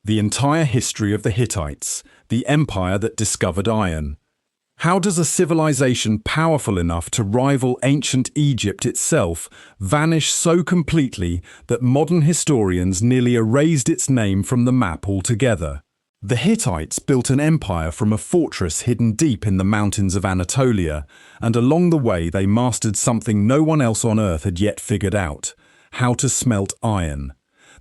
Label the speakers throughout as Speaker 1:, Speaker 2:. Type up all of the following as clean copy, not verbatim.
Speaker 1: The entire history of the Hittites, the empire that discovered iron. How does a civilization powerful enough to rival ancient Egypt itself vanish so completely that modern historians nearly erased its name from the map altogether? The Hittites built an empire from a fortress hidden deep in the mountains of Anatolia, and along the way they mastered something no one else on earth had yet figured out: how to smelt iron.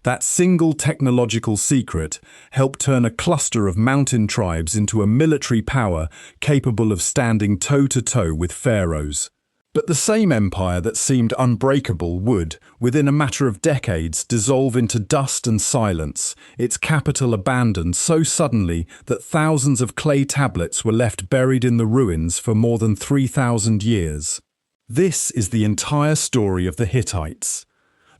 Speaker 1: That single technological secret helped turn a cluster of mountain tribes into a military power capable of standing toe-to-toe with pharaohs. But the same empire that seemed unbreakable would, within a matter of decades, dissolve into dust and silence, its capital abandoned so suddenly that thousands of clay tablets were left buried in the ruins for more than 3,000 years. This is the entire story of the Hittites.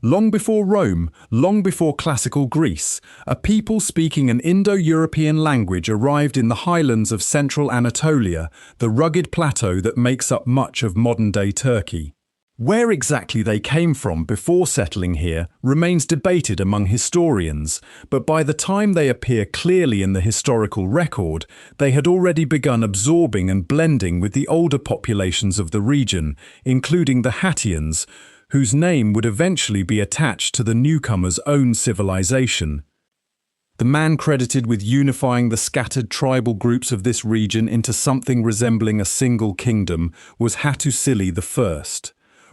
Speaker 1: Long before Rome, long before classical Greece, a people speaking an Indo-European language arrived in the highlands of central Anatolia, the rugged plateau that makes up much of modern-day Turkey. Where exactly they came from before settling here remains debated among historians, but by the time they appear clearly in the historical record, they had already begun absorbing and blending with the older populations of the region, including the Hattians, whose name would eventually be attached to the newcomer's own civilization. The man credited with unifying the scattered tribal groups of this region into something resembling a single kingdom was Hattusa I.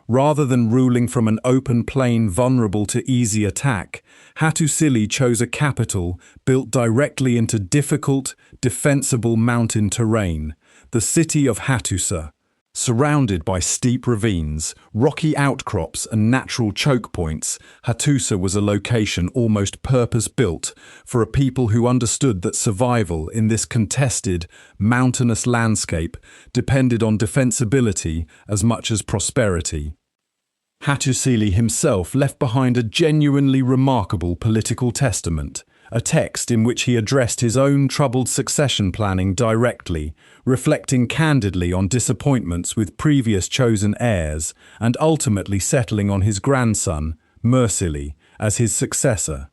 Speaker 1: Rather than ruling from an open plain vulnerable to easy attack, Hattusa chose a capital built directly into difficult, defensible mountain terrain, the city of Hattusa. Surrounded by steep ravines, rocky outcrops and natural choke points, Hattusa was a location almost purpose-built for a people who understood that survival in this contested, mountainous landscape depended on defensibility as much as prosperity. Hattusa himself left behind a genuinely remarkable political testament, a text in which he addressed his own troubled succession planning directly, reflecting candidly on disappointments with previous chosen heirs, and ultimately settling on his grandson, Muwatalli, as his successor.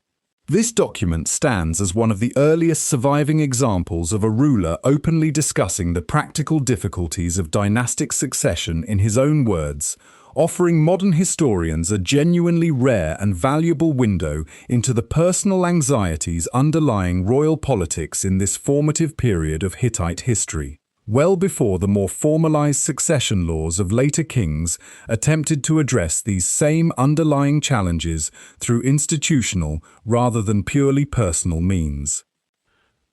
Speaker 1: This document stands as one of the earliest surviving examples of a ruler openly discussing the practical difficulties of dynastic succession in his own words, offering modern historians a genuinely rare and valuable window into the personal anxieties underlying royal politics in this formative period of Hittite history, well before the more formalized succession laws of later kings attempted to address these same underlying challenges through institutional rather than purely personal means.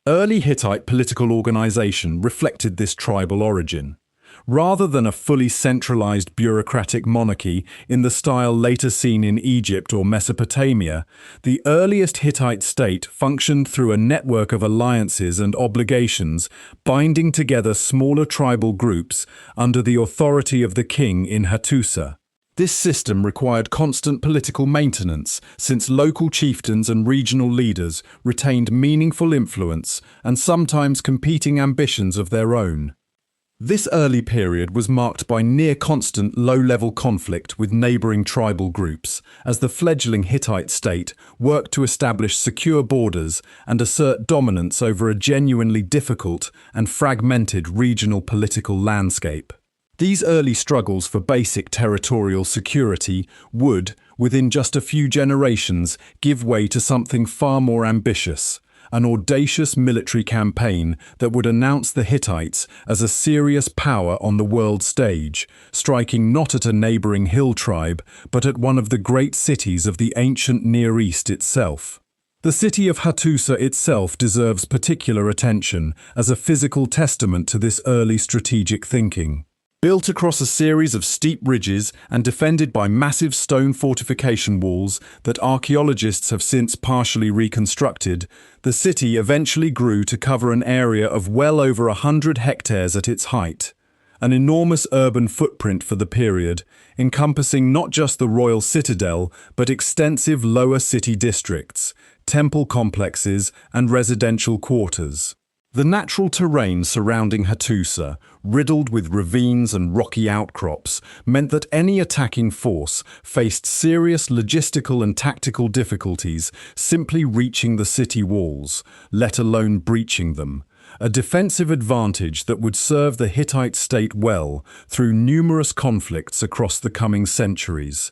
Speaker 1: Early Hittite political organization reflected this tribal origin. Rather than a fully centralized bureaucratic monarchy in the style later seen in Egypt or Mesopotamia, the earliest Hittite state functioned through a network of alliances and obligations binding together smaller tribal groups under the authority of the king in Hattusa. This system required constant political maintenance, since local chieftains and regional leaders retained meaningful influence and sometimes competing ambitions of their own. This early period was marked by near-constant low-level conflict with neighbouring tribal groups, as the fledgling Hittite state worked to establish secure borders and assert dominance over a genuinely difficult and fragmented regional political landscape. These early struggles for basic territorial security would, within just a few generations, give way to something far more ambitious: an audacious military campaign that would announce the Hittites as a serious power on the world stage, striking not at a neighbouring hill tribe, but at one of the great cities of the ancient Near East itself. The city of Hattusa itself deserves particular attention as a physical testament to this early strategic thinking. Built across a series of steep ridges and defended by massive stone fortification walls that archaeologists have since partially reconstructed, the city eventually grew to cover an area of well over 100 hectares at its height. An enormous urban footprint for the period, encompassing not just the royal citadel, but extensive lower city districts, temple complexes, and residential quarters. The natural terrain surrounding Hattusa, riddled with ravines and rocky outcrops, meant that any attacking force faced serious logistical and tactical difficulties simply reaching the city walls, let alone breaching them. A defensive advantage that would serve the Hittite state well through numerous conflicts across the coming centuries.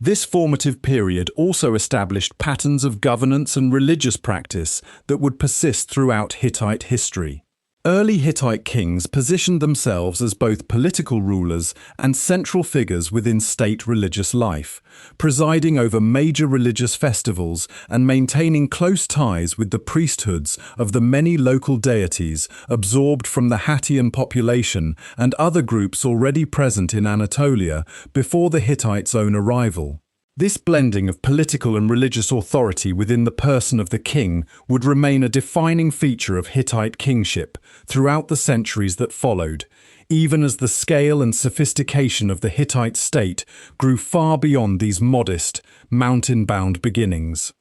Speaker 1: This formative period also established patterns of governance and religious practice that would persist throughout Hittite history. Early Hittite kings positioned themselves as both political rulers and central figures within state religious life, presiding over major religious festivals and maintaining close ties with the priesthoods of the many local deities absorbed from the Hattian population and other groups already present in Anatolia before the Hittites' own arrival. This blending of political and religious authority within the person of the king would remain a defining feature of Hittite kingship throughout the centuries that followed, even as the scale and sophistication of the Hittite state grew far beyond these modest, mountain-bound beginnings.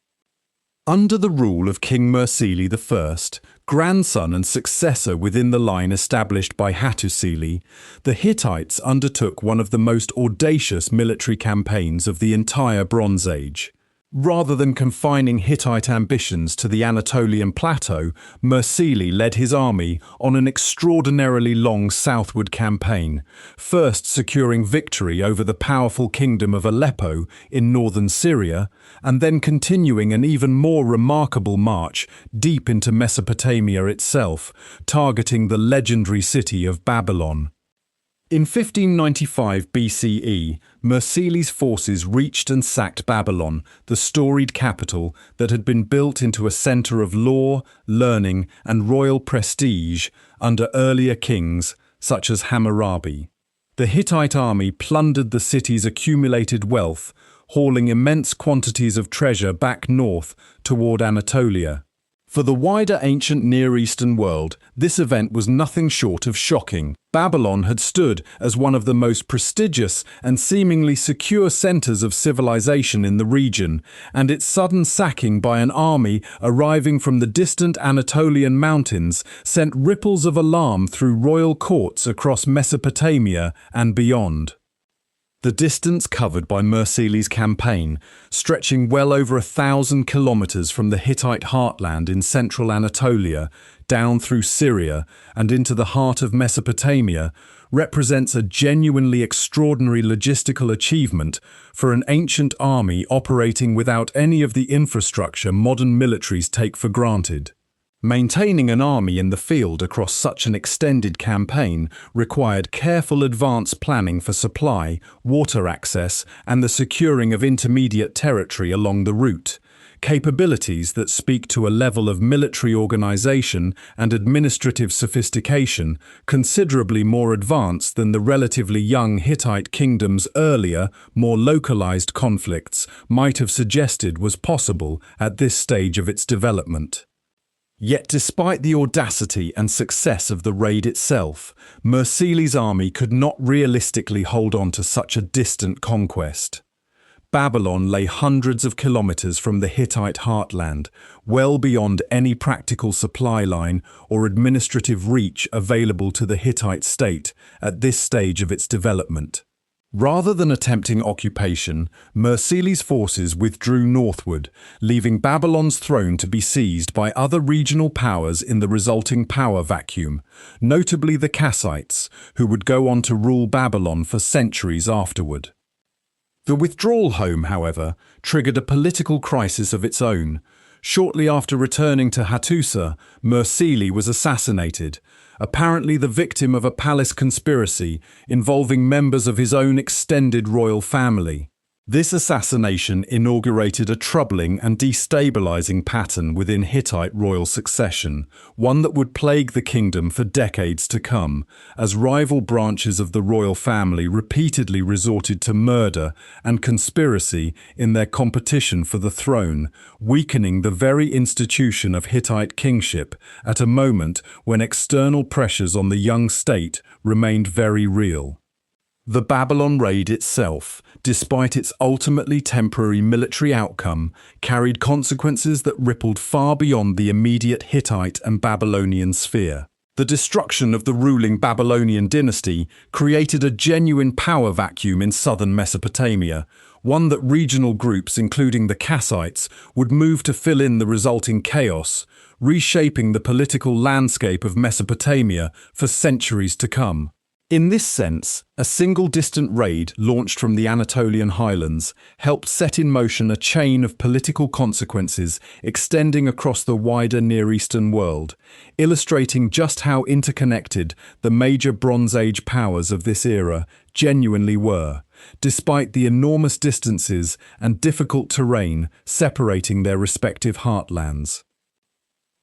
Speaker 1: Under the rule of King Muwatalli I, grandson and successor within the line established by Hattusa, the Hittites undertook one of the most audacious military campaigns of the entire Bronze Age. Rather than confining Hittite ambitions to the Anatolian plateau, Muwatalli led his army on an extraordinarily long southward campaign, first securing victory over the powerful kingdom of Aleppo in northern Syria, and then continuing an even more remarkable march deep into Mesopotamia itself, targeting the legendary city of Babylon. In 1595 BCE, Muwattalli's forces reached and sacked Babylon, the storied capital that had been built into a center of law, learning, and royal prestige under earlier kings such as Hammurabi. The Hittite army plundered the city's accumulated wealth, hauling immense quantities of treasure back north toward Anatolia. For the wider ancient Near Eastern world, this event was nothing short of shocking. Babylon had stood as one of the most prestigious and seemingly secure centers of civilization in the region, and its sudden sacking by an army arriving from the distant Anatolian mountains sent ripples of alarm through royal courts across Mesopotamia and beyond. The distance covered by Muwattalli's campaign, stretching well over 1,000 kilometers from the Hittite heartland in central Anatolia, down through Syria and into the heart of Mesopotamia, represents a genuinely extraordinary logistical achievement for an ancient army operating without any of the infrastructure modern militaries take for granted. Maintaining an army in the field across such an extended campaign required careful advance planning for supply, water access, and the securing of intermediate territory along the route, capabilities that speak to a level of military organization and administrative sophistication considerably more advanced than the relatively young Hittite kingdom's earlier, more localized conflicts might have suggested was possible at this stage of its development. Yet despite the audacity and success of the raid itself, Muwattalli's army could not realistically hold on to such a distant conquest. Babylon lay hundreds of kilometers from the Hittite heartland, well beyond any practical supply line or administrative reach available to the Hittite state at this stage of its development. Rather than attempting occupation, Muwattalli's forces withdrew northward, leaving Babylon's throne to be seized by other regional powers in the resulting power vacuum, notably the Kassites, who would go on to rule Babylon for centuries afterward. The withdrawal home, however, triggered a political crisis of its own. Shortly after returning to Hattusa, Muwattalli was assassinated, apparently the victim of a palace conspiracy involving members of his own extended royal family. This assassination inaugurated a troubling and destabilizing pattern within Hittite royal succession, one that would plague the kingdom for decades to come, as rival branches of the royal family repeatedly resorted to murder and conspiracy in their competition for the throne, weakening the very institution of Hittite kingship at a moment when external pressures on the young state remained very real. The Babylon raid itself, despite its ultimately temporary military outcome, carried consequences that rippled far beyond the immediate Hittite and Babylonian sphere. The destruction of the ruling Babylonian dynasty created a genuine power vacuum in southern Mesopotamia, one that regional groups, including the Kassites, would move to fill in the resulting chaos, reshaping the political landscape of Mesopotamia for centuries to come. In this sense, a single distant raid launched from the Anatolian highlands helped set in motion a chain of political consequences extending across the wider Near Eastern world, illustrating just how interconnected the major Bronze Age powers of this era genuinely were, despite the enormous distances and difficult terrain separating their respective heartlands.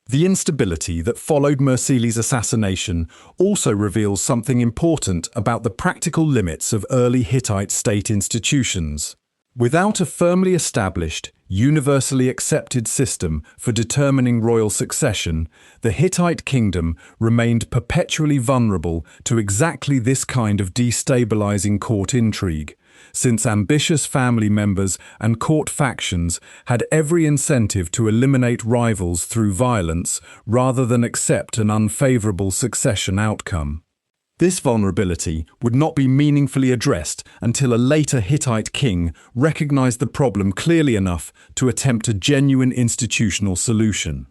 Speaker 1: The instability that followed Muwatalli's assassination also reveals something important about the practical limits of early Hittite state institutions. Without a firmly established, universally accepted system for determining royal succession, the Hittite kingdom remained perpetually vulnerable to exactly this kind of destabilizing court intrigue, since ambitious family members and court factions had every incentive to eliminate rivals through violence rather than accept an unfavorable succession outcome. This vulnerability would not be meaningfully addressed until a later Hittite king recognized the problem clearly enough to attempt a genuine institutional solution.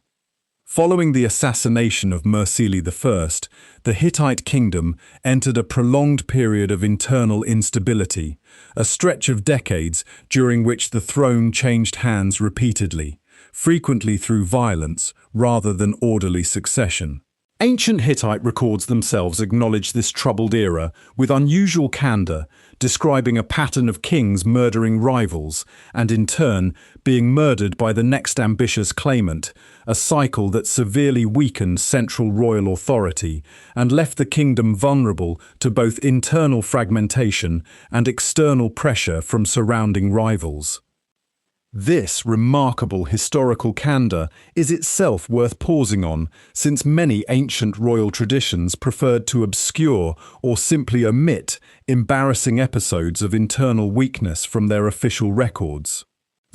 Speaker 1: Following the assassination of Muwatalli I, the Hittite kingdom entered a prolonged period of internal instability, a stretch of decades during which the throne changed hands repeatedly, frequently through violence rather than orderly succession. Ancient Hittite records themselves acknowledge this troubled era with unusual candor, describing a pattern of kings murdering rivals and, in turn, being murdered by the next ambitious claimant, a cycle that severely weakened central royal authority and left the kingdom vulnerable to both internal fragmentation and external pressure from surrounding rivals. This remarkable historical candor is itself worth pausing on, since many ancient royal traditions preferred to obscure or simply omit embarrassing episodes of internal weakness from their official records.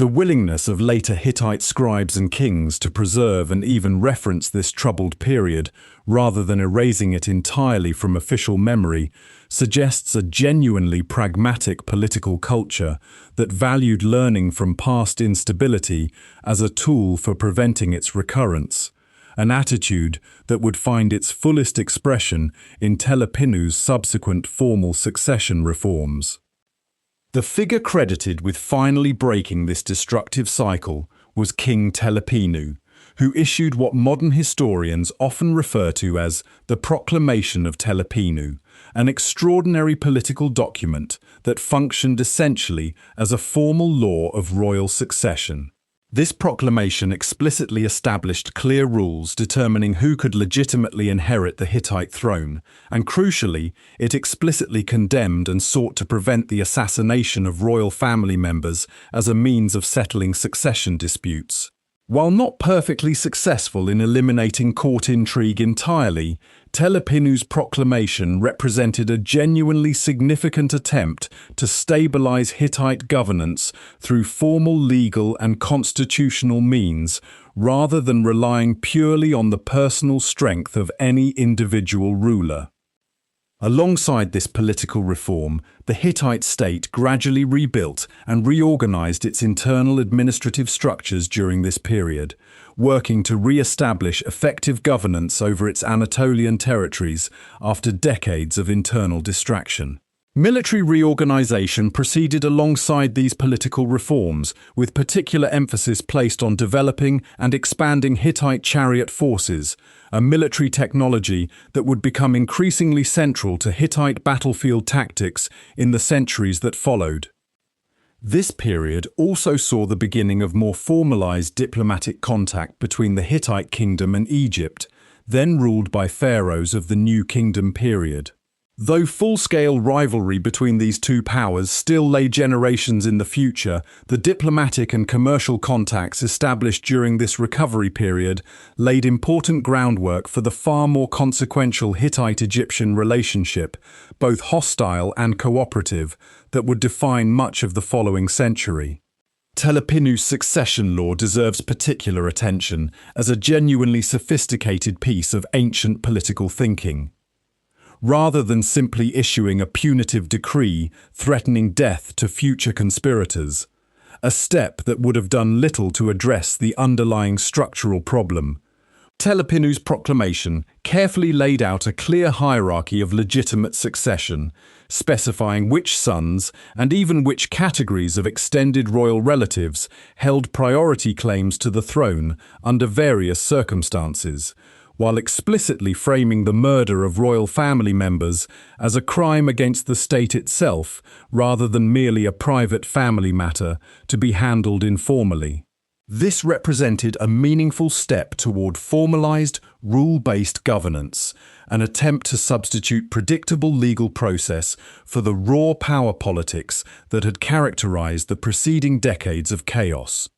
Speaker 1: The willingness of later Hittite scribes and kings to preserve and even reference this troubled period, rather than erasing it entirely from official memory, suggests a genuinely pragmatic political culture that valued learning from past instability as a tool for preventing its recurrence, an attitude that would find its fullest expression in Telepinu's subsequent formal succession reforms. The figure credited with finally breaking this destructive cycle was King Telepinu, who issued what modern historians often refer to as the Proclamation of Telepinu, an extraordinary political document that functioned essentially as a formal law of royal succession. This proclamation explicitly established clear rules determining who could legitimately inherit the Hittite throne, and crucially, it explicitly condemned and sought to prevent the assassination of royal family members as a means of settling succession disputes. While not perfectly successful in eliminating court intrigue entirely, Telepinu's proclamation represented a genuinely significant attempt to stabilize Hittite governance through formal legal and constitutional means, rather than relying purely on the personal strength of any individual ruler. Alongside this political reform, the Hittite state gradually rebuilt and reorganized its internal administrative structures during this period, working to re-establish effective governance over its Anatolian territories after decades of internal distraction. Military reorganization proceeded alongside these political reforms, with particular emphasis placed on developing and expanding Hittite chariot forces, a military technology that would become increasingly central to Hittite battlefield tactics in the centuries that followed. This period also saw the beginning of more formalized diplomatic contact between the Hittite kingdom and Egypt, then ruled by pharaohs of the New Kingdom period. Though full-scale rivalry between these two powers still lay generations in the future, the diplomatic and commercial contacts established during this recovery period laid important groundwork for the far more consequential Hittite-Egyptian relationship, both hostile and cooperative, that would define much of the following century. Telepinu's succession law deserves particular attention as a genuinely sophisticated piece of ancient political thinking. Rather than simply issuing a punitive decree threatening death to future conspirators, a step that would have done little to address the underlying structural problem, Telepinu's proclamation carefully laid out a clear hierarchy of legitimate succession, specifying which sons and even which categories of extended royal relatives held priority claims to the throne under various circumstances, while explicitly framing the murder of royal family members as a crime against the state itself rather than merely a private family matter to be handled informally. This represented a meaningful step toward formalized, rule-based governance, an attempt to substitute predictable legal process for the raw power politics that had characterized the preceding decades of chaos.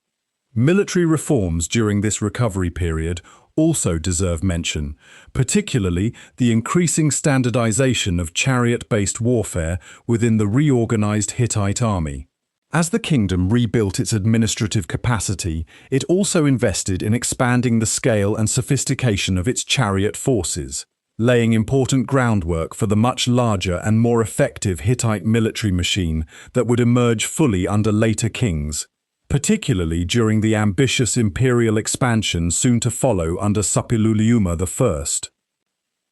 Speaker 1: Military reforms during this recovery period also deserve mention, particularly the increasing standardization of chariot-based warfare within the reorganized Hittite army. As the kingdom rebuilt its administrative capacity, it also invested in expanding the scale and sophistication of its chariot forces, laying important groundwork for the much larger and more effective Hittite military machine that would emerge fully under later kings, particularly during the ambitious imperial expansion soon to follow under Suppiluliuma I.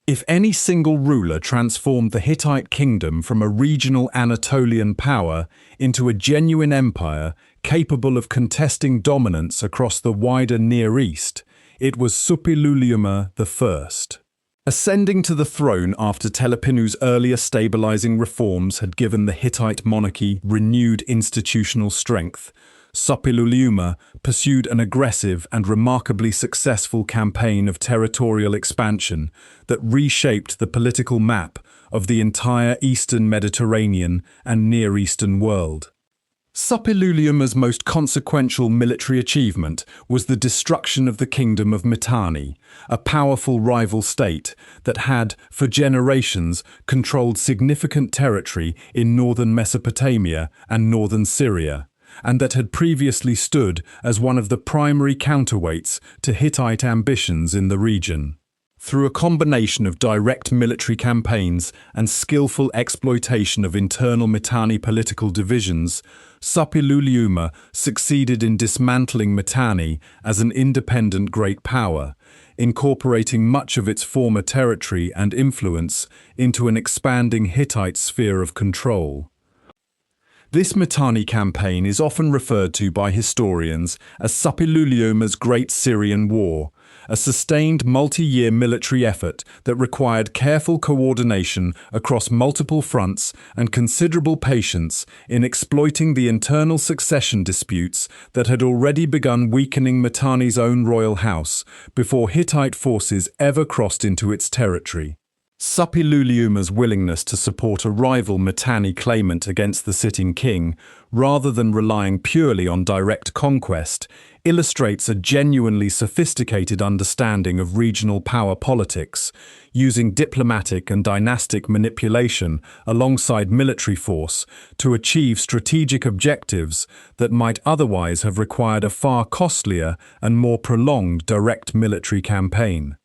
Speaker 1: If any single ruler transformed the Hittite kingdom from a regional Anatolian power into a genuine empire capable of contesting dominance across the wider Near East, it was Suppiluliuma I. Ascending to the throne after Telepinu's earlier stabilizing reforms had given the Hittite monarchy renewed institutional strength, Suppiluliuma pursued an aggressive and remarkably successful campaign of territorial expansion that reshaped the political map of the entire Eastern Mediterranean and Near Eastern world. Suppiluliuma's most consequential military achievement was the destruction of the kingdom of Mitanni, a powerful rival state that had, for generations, controlled significant territory in northern Mesopotamia and northern Syria, and that had previously stood as one of the primary counterweights to Hittite ambitions in the region. Through a combination of direct military campaigns and skillful exploitation of internal Mitanni political divisions, Suppiluliuma succeeded in dismantling Mitanni as an independent great power, incorporating much of its former territory and influence into an expanding Hittite sphere of control. This Mitanni campaign is often referred to by historians as Suppiluliuma's Great Syrian War, a sustained multi-year military effort that required careful coordination across multiple fronts and considerable patience in exploiting the internal succession disputes that had already begun weakening Mitanni's own royal house before Hittite forces ever crossed into its territory. Suppiluliuma's willingness to support a rival Mitanni claimant against the sitting king, rather than relying purely on direct conquest, illustrates a genuinely sophisticated understanding of regional power politics, using diplomatic and dynastic manipulation alongside military force to achieve strategic objectives that might otherwise have required a far costlier and more prolonged direct military campaign.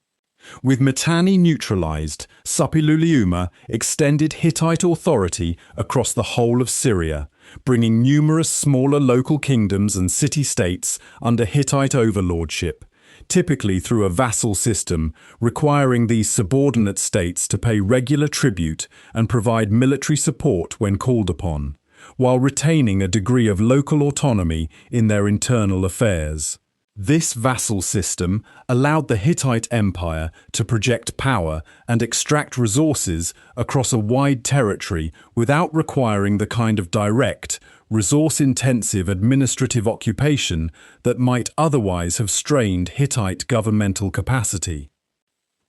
Speaker 1: With Mitanni neutralized, Suppiluliuma extended Hittite authority across the whole of Syria, bringing numerous smaller local kingdoms and city-states under Hittite overlordship, typically through a vassal system requiring these subordinate states to pay regular tribute and provide military support when called upon, while retaining a degree of local autonomy in their internal affairs. This vassal system allowed the Hittite Empire to project power and extract resources across a wide territory without requiring the kind of direct, resource-intensive administrative occupation that might otherwise have strained Hittite governmental capacity.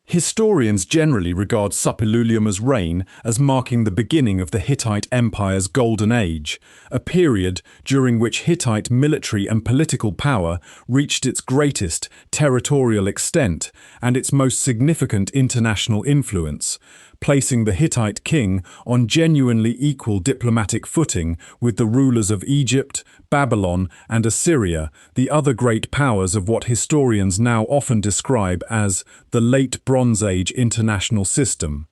Speaker 1: Historians generally regard Suppiluliuma's reign as marking the beginning of the Hittite Empire's Golden Age, a period during which Hittite military and political power reached its greatest territorial extent and its most significant international influence, placing the Hittite king on genuinely equal diplomatic footing with the rulers of Egypt, Babylon, and Assyria, the other great powers of what historians now often describe as the Late Bronze Age international system.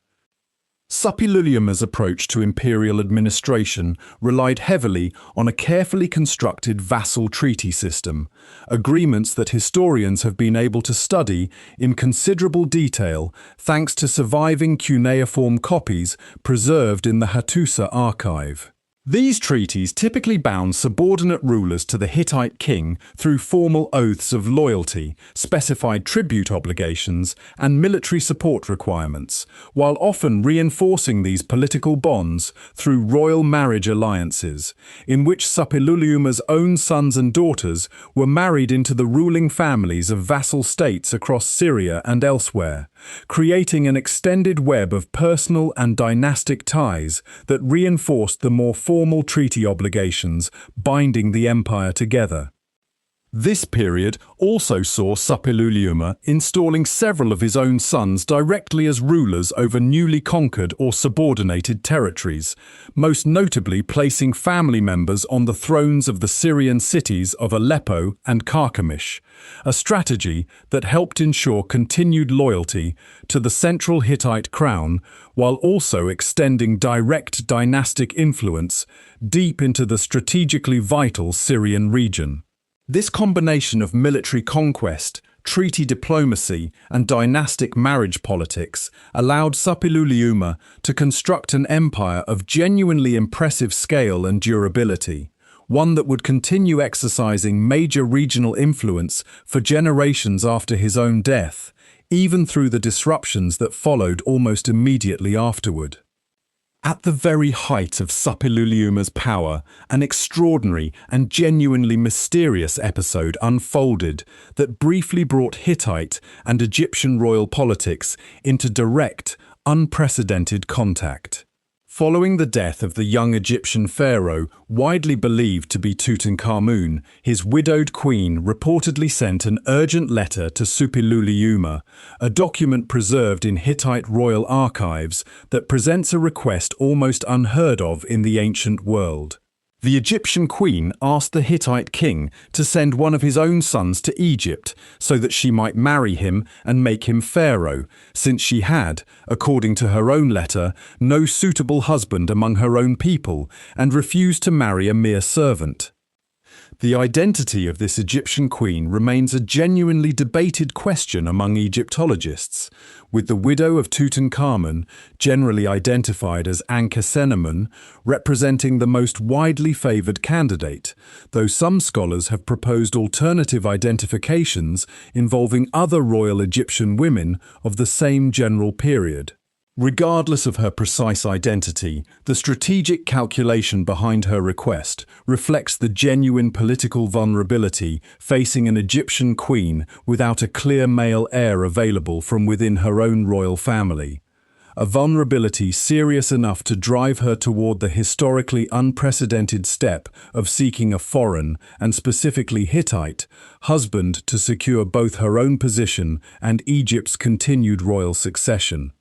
Speaker 1: Suppiluliuma's approach to imperial administration relied heavily on a carefully constructed vassal treaty system, agreements that historians have been able to study in considerable detail thanks to surviving cuneiform copies preserved in the Hattusa archive. These treaties typically bound subordinate rulers to the Hittite king through formal oaths of loyalty, specified tribute obligations, and military support requirements, while often reinforcing these political bonds through royal marriage alliances, in which Suppiluliuma's own sons and daughters were married into the ruling families of vassal states across Syria and elsewhere, creating an extended web of personal and dynastic ties that reinforced the more formal treaty obligations binding the empire together. This period also saw Suppiluliuma installing several of his own sons directly as rulers over newly conquered or subordinated territories, most notably placing family members on the thrones of the Syrian cities of Aleppo and Carchemish, a strategy that helped ensure continued loyalty to the central Hittite crown while also extending direct dynastic influence deep into the strategically vital Syrian region. This combination of military conquest, treaty diplomacy, and dynastic marriage politics allowed Suppiluliuma to construct an empire of genuinely impressive scale and durability, one that would continue exercising major regional influence for generations after his own death, even through the disruptions that followed almost immediately afterward. At the very height of Suppiluliuma's power, an extraordinary and genuinely mysterious episode unfolded that briefly brought Hittite and Egyptian royal politics into direct, unprecedented contact. Following the death of the young Egyptian pharaoh, widely believed to be Tutankhamun, his widowed queen reportedly sent an urgent letter to Suppiluliuma, a document preserved in Hittite royal archives that presents a request almost unheard of in the ancient world. The Egyptian queen asked the Hittite king to send one of his own sons to Egypt so that she might marry him and make him pharaoh, since she had, according to her own letter, no suitable husband among her own people and refused to marry a mere servant. The identity of this Egyptian queen remains a genuinely debated question among Egyptologists, with the widow of Tutankhamun, generally identified as Ankhesenamun, representing the most widely favoured candidate, though some scholars have proposed alternative identifications involving other royal Egyptian women of the same general period. Regardless of her precise identity, the strategic calculation behind her request reflects the genuine political vulnerability facing an Egyptian queen without a clear male heir available from within her own royal family. A vulnerability serious enough to drive her toward the historically unprecedented step of seeking a foreign, and specifically Hittite, husband to secure both her own position and Egypt's continued royal succession.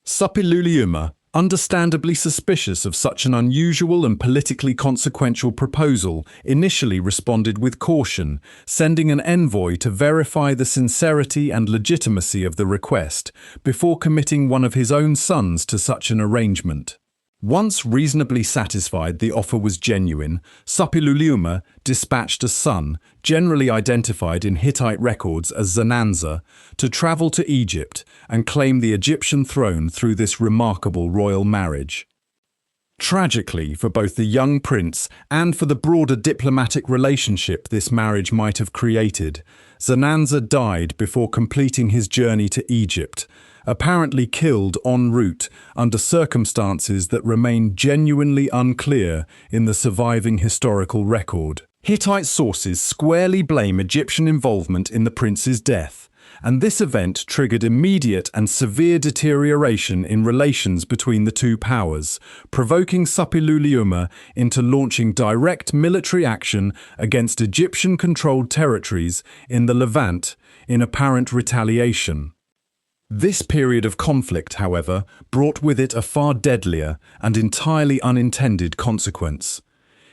Speaker 1: Suppiluliuma, understandably suspicious of such an unusual and politically consequential proposal, initially responded with caution, sending an envoy to verify the sincerity and legitimacy of the request before committing one of his own sons to such an arrangement. Once reasonably satisfied the offer was genuine, Suppiluliuma dispatched a son, generally identified in Hittite records as Zananza, to travel to Egypt and claim the Egyptian throne through this remarkable royal marriage. Tragically, for both the young prince and for the broader diplomatic relationship this marriage might have created, Zananza died before completing his journey to Egypt, apparently killed en route under circumstances that remain genuinely unclear in the surviving historical record. Hittite sources squarely blame Egyptian involvement in the prince's death, and this event triggered immediate and severe deterioration in relations between the two powers, provoking Suppiluliuma into launching direct military action against Egyptian-controlled territories in the Levant in apparent retaliation. This period of conflict, however, brought with it a far deadlier and entirely unintended consequence.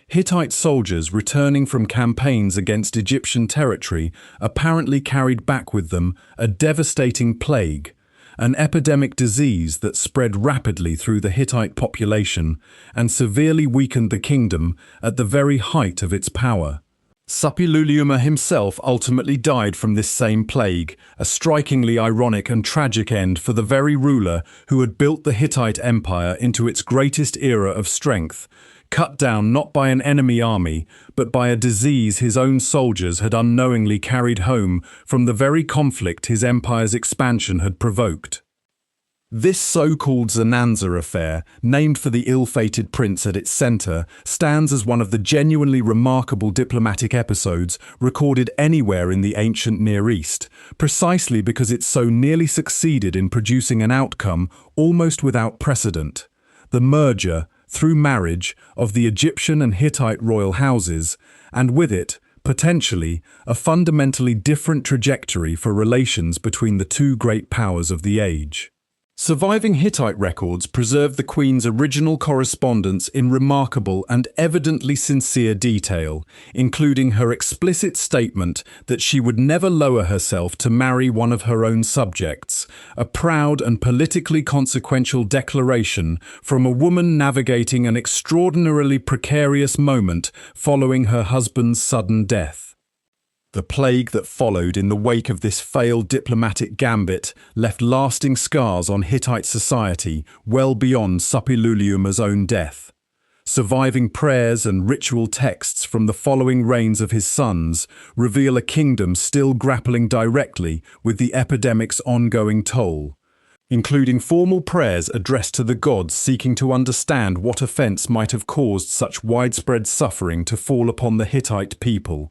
Speaker 1: Hittite soldiers returning from campaigns against Egyptian territory apparently carried back with them a devastating plague, an epidemic disease that spread rapidly through the Hittite population and severely weakened the kingdom at the very height of its power. Suppiluliuma himself ultimately died from this same plague, a strikingly ironic and tragic end for the very ruler who had built the Hittite Empire into its greatest era of strength, cut down not by an enemy army, but by a disease his own soldiers had unknowingly carried home from the very conflict his empire's expansion had provoked. This so-called Zananza affair, named for the ill-fated prince at its centre, stands as one of the genuinely remarkable diplomatic episodes recorded anywhere in the ancient Near East, precisely because it so nearly succeeded in producing an outcome almost without precedent: the merger, through marriage, of the Egyptian and Hittite royal houses, and with it, potentially, a fundamentally different trajectory for relations between the two great powers of the age. Surviving Hittite records preserve the Queen's original correspondence in remarkable and evidently sincere detail, including her explicit statement that she would never lower herself to marry one of her own subjects, a proud and politically consequential declaration from a woman navigating an extraordinarily precarious moment following her husband's sudden death. The plague that followed in the wake of this failed diplomatic gambit left lasting scars on Hittite society well beyond Suppiluliuma's own death. Surviving prayers and ritual texts from the following reigns of his sons reveal a kingdom still grappling directly with the epidemic's ongoing toll, including formal prayers addressed to the gods seeking to understand what offense might have caused such widespread suffering to fall upon the Hittite people.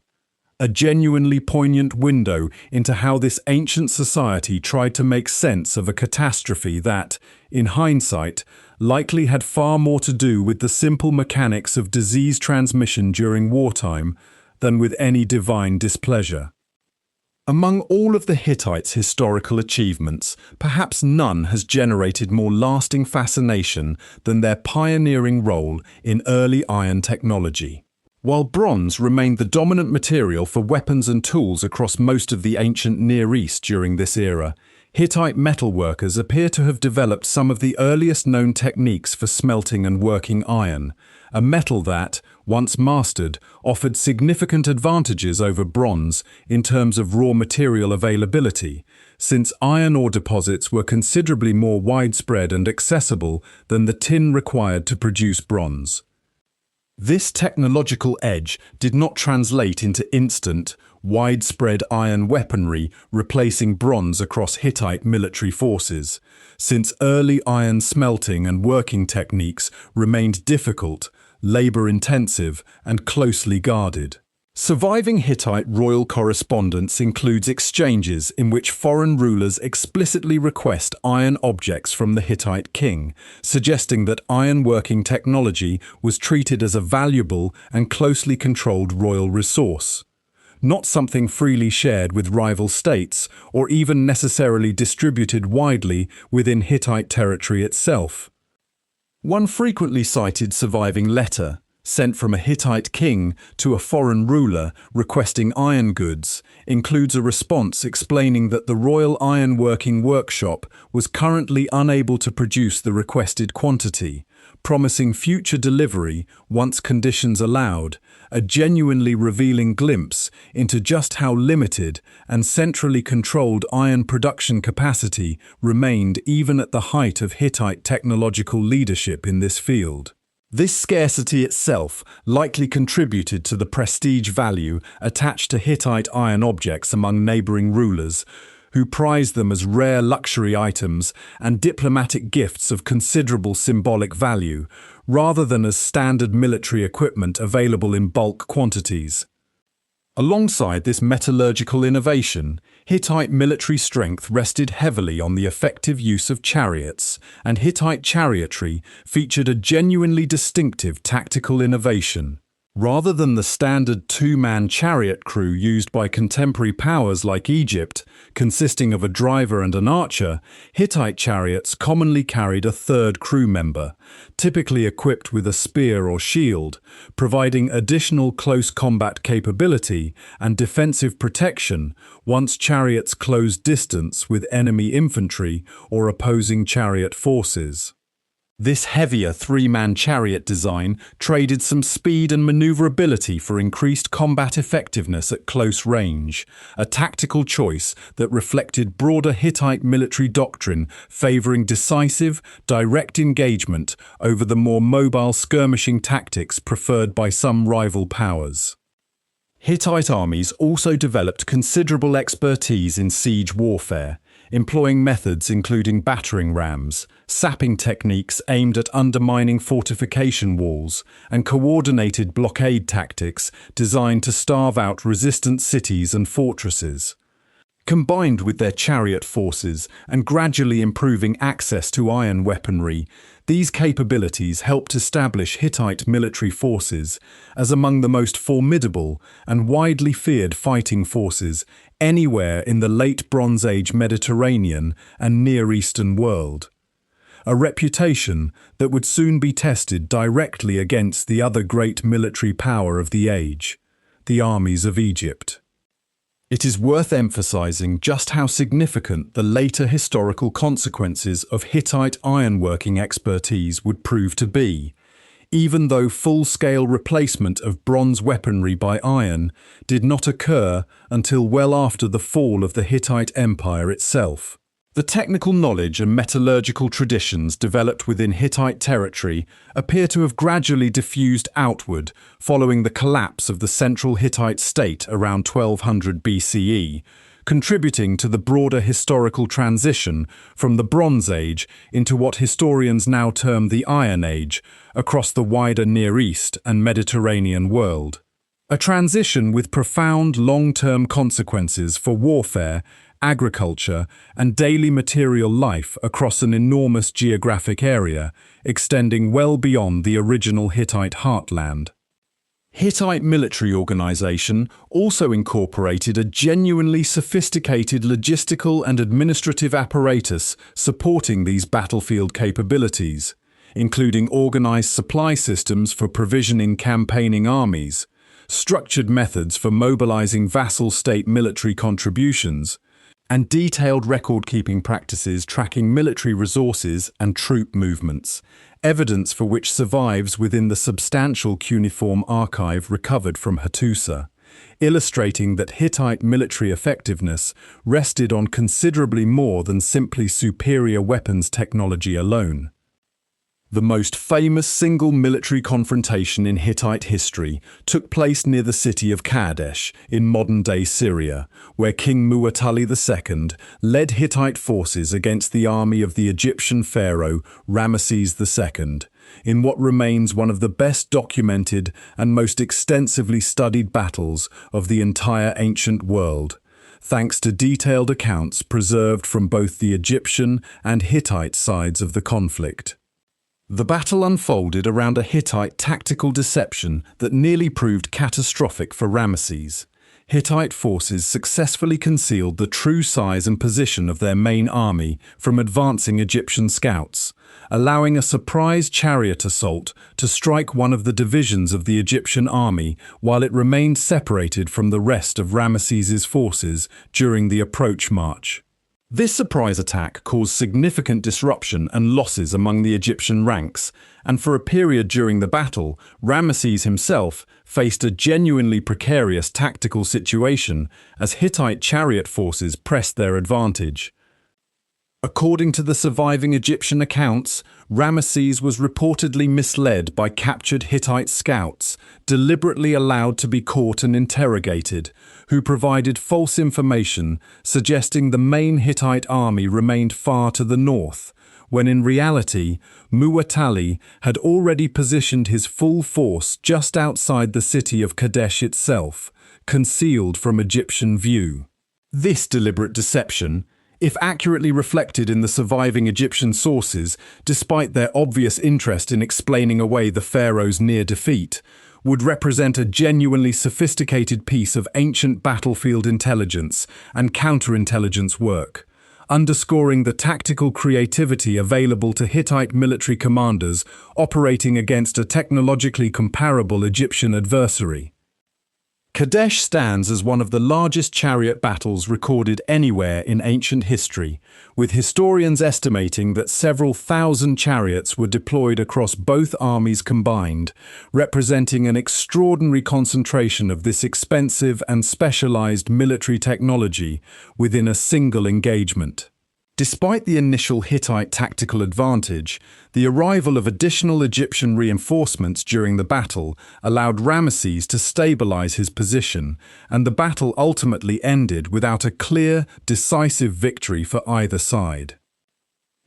Speaker 1: A genuinely poignant window into how this ancient society tried to make sense of a catastrophe that, in hindsight, likely had far more to do with the simple mechanics of disease transmission during wartime than with any divine displeasure. Among all of the Hittites' historical achievements, perhaps none has generated more lasting fascination than their pioneering role in early iron technology. While bronze remained the dominant material for weapons and tools across most of the ancient Near East during this era, Hittite metalworkers appear to have developed some of the earliest known techniques for smelting and working iron, a metal that, once mastered, offered significant advantages over bronze in terms of raw material availability, since iron ore deposits were considerably more widespread and accessible than the tin required to produce bronze. This technological edge did not translate into instant, widespread iron weaponry replacing bronze across Hittite military forces, since early iron smelting and working techniques remained difficult, labor-intensive, and closely guarded. Surviving Hittite royal correspondence includes exchanges in which foreign rulers explicitly request iron objects from the Hittite king, suggesting that iron-working technology was treated as a valuable and closely controlled royal resource, not something freely shared with rival states or even necessarily distributed widely within Hittite territory itself. One frequently cited surviving letter, sent from a Hittite king to a foreign ruler requesting iron goods, includes a response explaining that the royal ironworking workshop was currently unable to produce the requested quantity, promising future delivery once conditions allowed, a genuinely revealing glimpse into just how limited and centrally controlled iron production capacity remained even at the height of Hittite technological leadership in this field. This scarcity itself likely contributed to the prestige value attached to Hittite iron objects among neighbouring rulers, who prized them as rare luxury items and diplomatic gifts of considerable symbolic value, rather than as standard military equipment available in bulk quantities. Alongside this metallurgical innovation, Hittite military strength rested heavily on the effective use of chariots, and Hittite chariotry featured a genuinely distinctive tactical innovation. Rather than the standard two-man chariot crew used by contemporary powers like Egypt, consisting of a driver and an archer, Hittite chariots commonly carried a third crew member, typically equipped with a spear or shield, providing additional close combat capability and defensive protection once chariots closed distance with enemy infantry or opposing chariot forces. This heavier three-man chariot design traded some speed and maneuverability for increased combat effectiveness at close range, a tactical choice that reflected broader Hittite military doctrine favoring decisive, direct engagement over the more mobile skirmishing tactics preferred by some rival powers. Hittite armies also developed considerable expertise in siege warfare, employing methods including battering rams, sapping techniques aimed at undermining fortification walls, and coordinated blockade tactics designed to starve out resistant cities and fortresses. Combined with their chariot forces and gradually improving access to iron weaponry, these capabilities helped establish Hittite military forces as among the most formidable and widely feared fighting forces anywhere in the late Bronze Age Mediterranean and Near Eastern world. A reputation that would soon be tested directly against the other great military power of the age, the armies of Egypt. It is worth emphasizing just how significant the later historical consequences of Hittite ironworking expertise would prove to be, even though full-scale replacement of bronze weaponry by iron did not occur until well after the fall of the Hittite Empire itself. The technical knowledge and metallurgical traditions developed within Hittite territory appear to have gradually diffused outward following the collapse of the central Hittite state around 1200 BCE, contributing to the broader historical transition from the Bronze Age into what historians now term the Iron Age across the wider Near East and Mediterranean world. A transition with profound long-term consequences for warfare, agriculture, and daily material life across an enormous geographic area, extending well beyond the original Hittite heartland. Hittite military organization also incorporated a genuinely sophisticated logistical and administrative apparatus supporting these battlefield capabilities, including organized supply systems for provisioning campaigning armies, structured methods for mobilizing vassal state military contributions, and detailed record-keeping practices tracking military resources and troop movements, evidence for which survives within the substantial cuneiform archive recovered from Hattusa, illustrating that Hittite military effectiveness rested on considerably more than simply superior weapons technology alone. The most famous single military confrontation in Hittite history took place near the city of Kadesh in modern-day Syria, where King Muwatalli II led Hittite forces against the army of the Egyptian pharaoh Ramesses II, in what remains one of the best documented and most extensively studied battles of the entire ancient world, thanks to detailed accounts preserved from both the Egyptian and Hittite sides of the conflict. The battle unfolded around a Hittite tactical deception that nearly proved catastrophic for Ramesses. Hittite forces successfully concealed the true size and position of their main army from advancing Egyptian scouts, allowing a surprise chariot assault to strike one of the divisions of the Egyptian army while it remained separated from the rest of Ramesses's forces during the approach march. This surprise attack caused significant disruption and losses among the Egyptian ranks, and for a period during the battle, Ramesses himself faced a genuinely precarious tactical situation as Hittite chariot forces pressed their advantage. According to the surviving Egyptian accounts, Ramesses was reportedly misled by captured Hittite scouts, deliberately allowed to be caught and interrogated, who provided false information suggesting the main Hittite army remained far to the north, when in reality, Muwatalli had already positioned his full force just outside the city of Kadesh itself, concealed from Egyptian view. This deliberate deception, if accurately reflected in the surviving Egyptian sources, despite their obvious interest in explaining away the pharaoh's near defeat, would represent a genuinely sophisticated piece of ancient battlefield intelligence and counterintelligence work, underscoring the tactical creativity available to Hittite military commanders operating against a technologically comparable Egyptian adversary. Kadesh stands as one of the largest chariot battles recorded anywhere in ancient history, with historians estimating that several thousand chariots were deployed across both armies combined, representing an extraordinary concentration of this expensive and specialized military technology within a single engagement. Despite the initial Hittite tactical advantage, the arrival of additional Egyptian reinforcements during the battle allowed Ramesses to stabilize his position, and the battle ultimately ended without a clear, decisive victory for either side.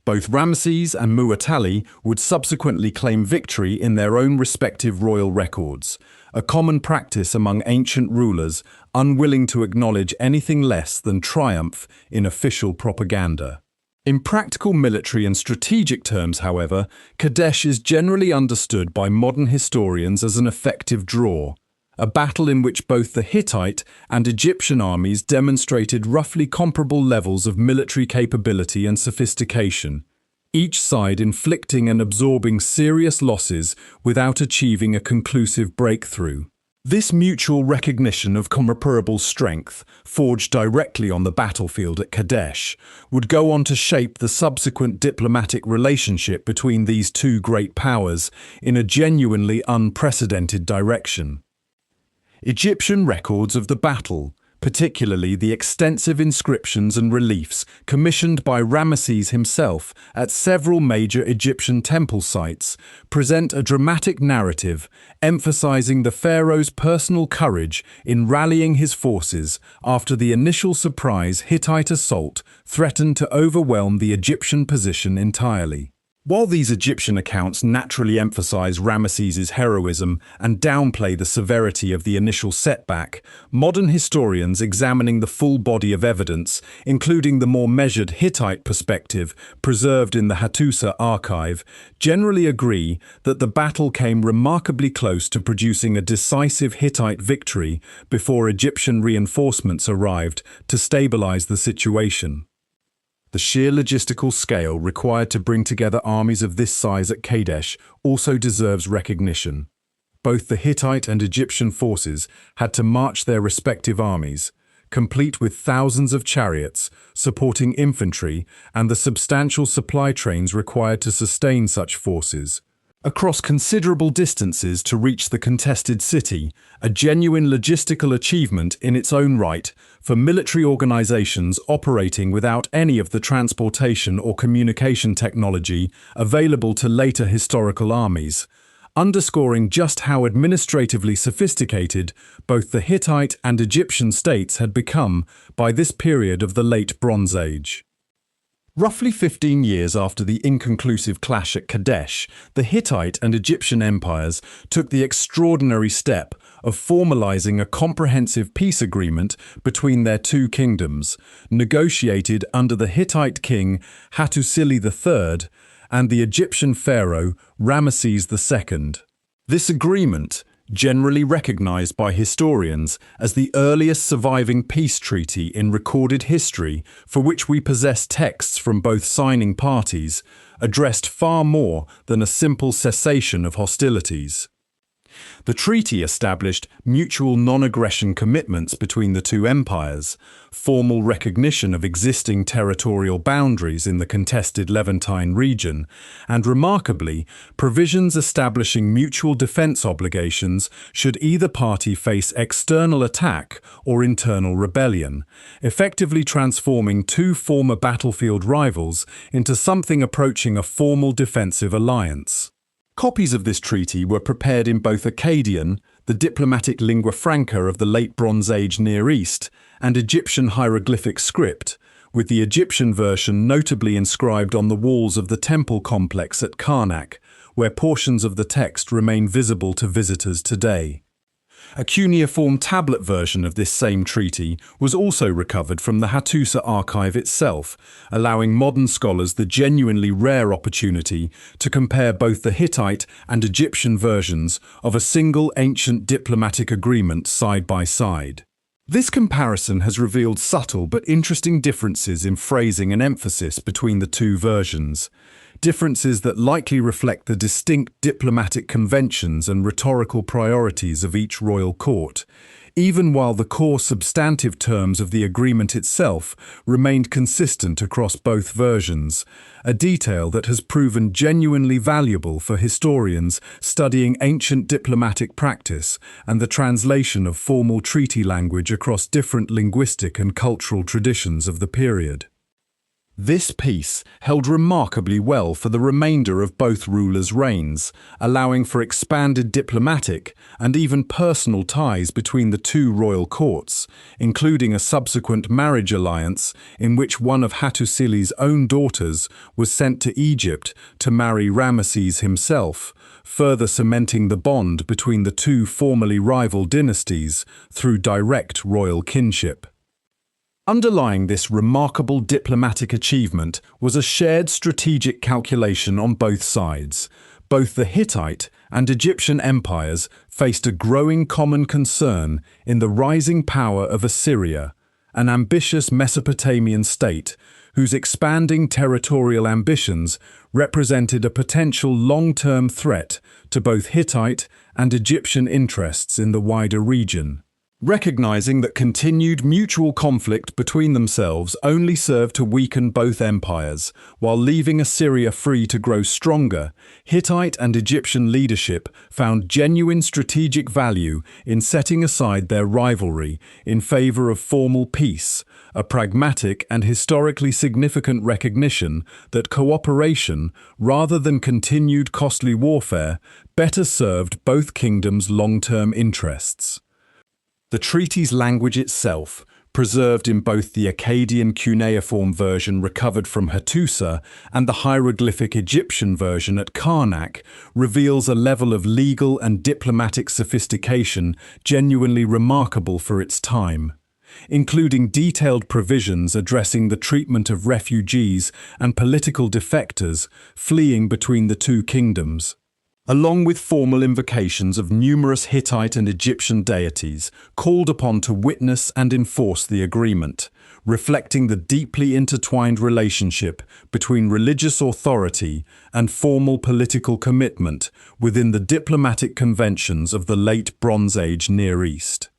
Speaker 1: Both Ramesses and Muwatalli would subsequently claim victory in their own respective royal records, a common practice among ancient rulers unwilling to acknowledge anything less than triumph in official propaganda. In practical military and strategic terms, however, Kadesh is generally understood by modern historians as an effective draw, a battle in which both the Hittite and Egyptian armies demonstrated roughly comparable levels of military capability and sophistication, each side inflicting and absorbing serious losses without achieving a conclusive breakthrough. This mutual recognition of comparable strength, forged directly on the battlefield at Kadesh, would go on to shape the subsequent diplomatic relationship between these two great powers in a genuinely unprecedented direction. Egyptian records of the battle, particularly the extensive inscriptions and reliefs commissioned by Ramesses himself at several major Egyptian temple sites, present a dramatic narrative emphasizing the pharaoh's personal courage in rallying his forces after the initial surprise Hittite assault threatened to overwhelm the Egyptian position entirely. While these Egyptian accounts naturally emphasize Ramesses' heroism and downplay the severity of the initial setback, modern historians examining the full body of evidence, including the more measured Hittite perspective preserved in the Hattusa archive, generally agree that the battle came remarkably close to producing a decisive Hittite victory before Egyptian reinforcements arrived to stabilize the situation. The sheer logistical scale required to bring together armies of this size at Kadesh also deserves recognition. Both the Hittite and Egyptian forces had to march their respective armies, complete with thousands of chariots, supporting infantry, and the substantial supply trains required to sustain such forces, across considerable distances to reach the contested city, a genuine logistical achievement in its own right for military organizations operating without any of the transportation or communication technology available to later historical armies, underscoring just how administratively sophisticated both the Hittite and Egyptian states had become by this period of the Late Bronze Age. Roughly 15 years after the inconclusive clash at Kadesh, the Hittite and Egyptian empires took the extraordinary step of formalizing a comprehensive peace agreement between their two kingdoms, negotiated under the Hittite king Hattusa III and the Egyptian pharaoh Ramesses II. This agreement, generally recognized by historians as the earliest surviving peace treaty in recorded history for which we possess texts from both signing parties, addressed far more than a simple cessation of hostilities. The treaty established mutual non-aggression commitments between the two empires, formal recognition of existing territorial boundaries in the contested Levantine region, and remarkably, provisions establishing mutual defense obligations should either party face external attack or internal rebellion, effectively transforming two former battlefield rivals into something approaching a formal defensive alliance. Copies of this treaty were prepared in both Akkadian, the diplomatic lingua franca of the Late Bronze Age Near East, and Egyptian hieroglyphic script, with the Egyptian version notably inscribed on the walls of the temple complex at Karnak, where portions of the text remain visible to visitors today. A cuneiform tablet version of this same treaty was also recovered from the Hattusa archive itself, allowing modern scholars the genuinely rare opportunity to compare both the Hittite and Egyptian versions of a single ancient diplomatic agreement side by side. This comparison has revealed subtle but interesting differences in phrasing and emphasis between the two versions. Differences that likely reflect the distinct diplomatic conventions and rhetorical priorities of each royal court, even while the core substantive terms of the agreement itself remained consistent across both versions, a detail that has proven genuinely valuable for historians studying ancient diplomatic practice and the translation of formal treaty language across different linguistic and cultural traditions of the period. This peace held remarkably well for the remainder of both rulers' reigns, allowing for expanded diplomatic and even personal ties between the two royal courts, including a subsequent marriage alliance in which one of Hattusili's own daughters was sent to Egypt to marry Ramesses himself, further cementing the bond between the two formerly rival dynasties through direct royal kinship. Underlying this remarkable diplomatic achievement was a shared strategic calculation on both sides. Both the Hittite and Egyptian empires faced a growing common concern in the rising power of Assyria, an ambitious Mesopotamian state whose expanding territorial ambitions represented a potential long-term threat to both Hittite and Egyptian interests in the wider region. Recognizing that continued mutual conflict between themselves only served to weaken both empires, while leaving Assyria free to grow stronger, Hittite and Egyptian leadership found genuine strategic value in setting aside their rivalry in favor of formal peace, a pragmatic and historically significant recognition that cooperation, rather than continued costly warfare, better served both kingdoms' long-term interests. The treaty's language itself, preserved in both the Akkadian cuneiform version recovered from Hattusa and the hieroglyphic Egyptian version at Karnak, reveals a level of legal and diplomatic sophistication genuinely remarkable for its time, including detailed provisions addressing the treatment of refugees and political defectors fleeing between the two kingdoms, along with formal invocations of numerous Hittite and Egyptian deities called upon to witness and enforce the agreement, reflecting the deeply intertwined relationship between religious authority and formal political commitment within the diplomatic conventions of the late Bronze Age Near East.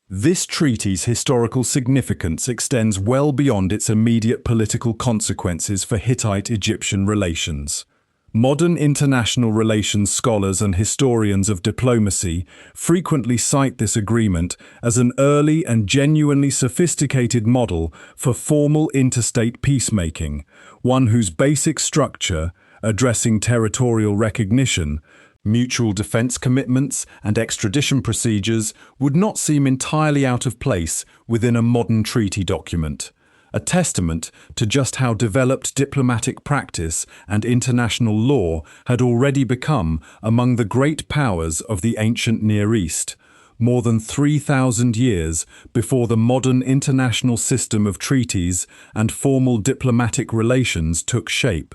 Speaker 1: This treaty's historical significance extends well beyond its immediate political consequences for Hittite-Egyptian relations. Modern international relations scholars and historians of diplomacy frequently cite this agreement as an early and genuinely sophisticated model for formal interstate peacemaking, one whose basic structure, addressing territorial recognition, mutual defense commitments, and extradition procedures, would not seem entirely out of place within a modern treaty document. A testament to just how developed diplomatic practice and international law had already become among the great powers of the ancient Near East, more than 3,000 years before the modern international system of treaties and formal diplomatic relations took shape.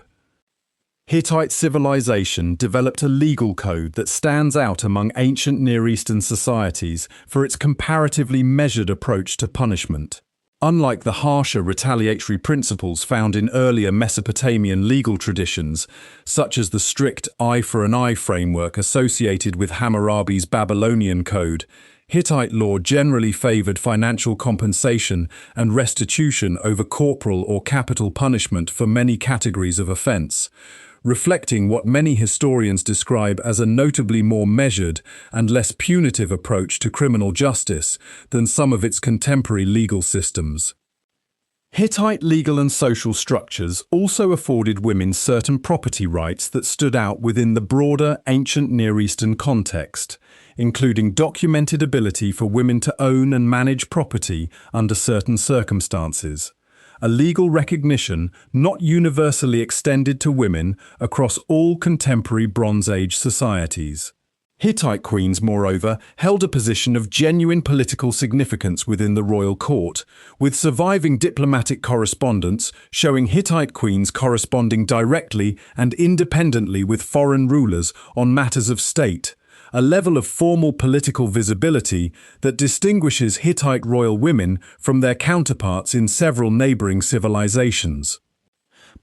Speaker 1: Hittite civilization developed a legal code that stands out among ancient Near Eastern societies for its comparatively measured approach to punishment. Unlike the harsher retaliatory principles found in earlier Mesopotamian legal traditions, such as the strict eye for an eye framework associated with Hammurabi's Babylonian code, Hittite law generally favored financial compensation and restitution over corporal or capital punishment for many categories of offense, reflecting what many historians describe as a notably more measured and less punitive approach to criminal justice than some of its contemporary legal systems. Hittite legal and social structures also afforded women certain property rights that stood out within the broader ancient Near Eastern context, including documented ability for women to own and manage property under certain circumstances, a legal recognition not universally extended to women across all contemporary Bronze Age societies. Hittite queens, moreover, held a position of genuine political significance within the royal court, with surviving diplomatic correspondence showing Hittite queens corresponding directly and independently with foreign rulers on matters of state, a level of formal political visibility that distinguishes Hittite royal women from their counterparts in several neighboring civilizations.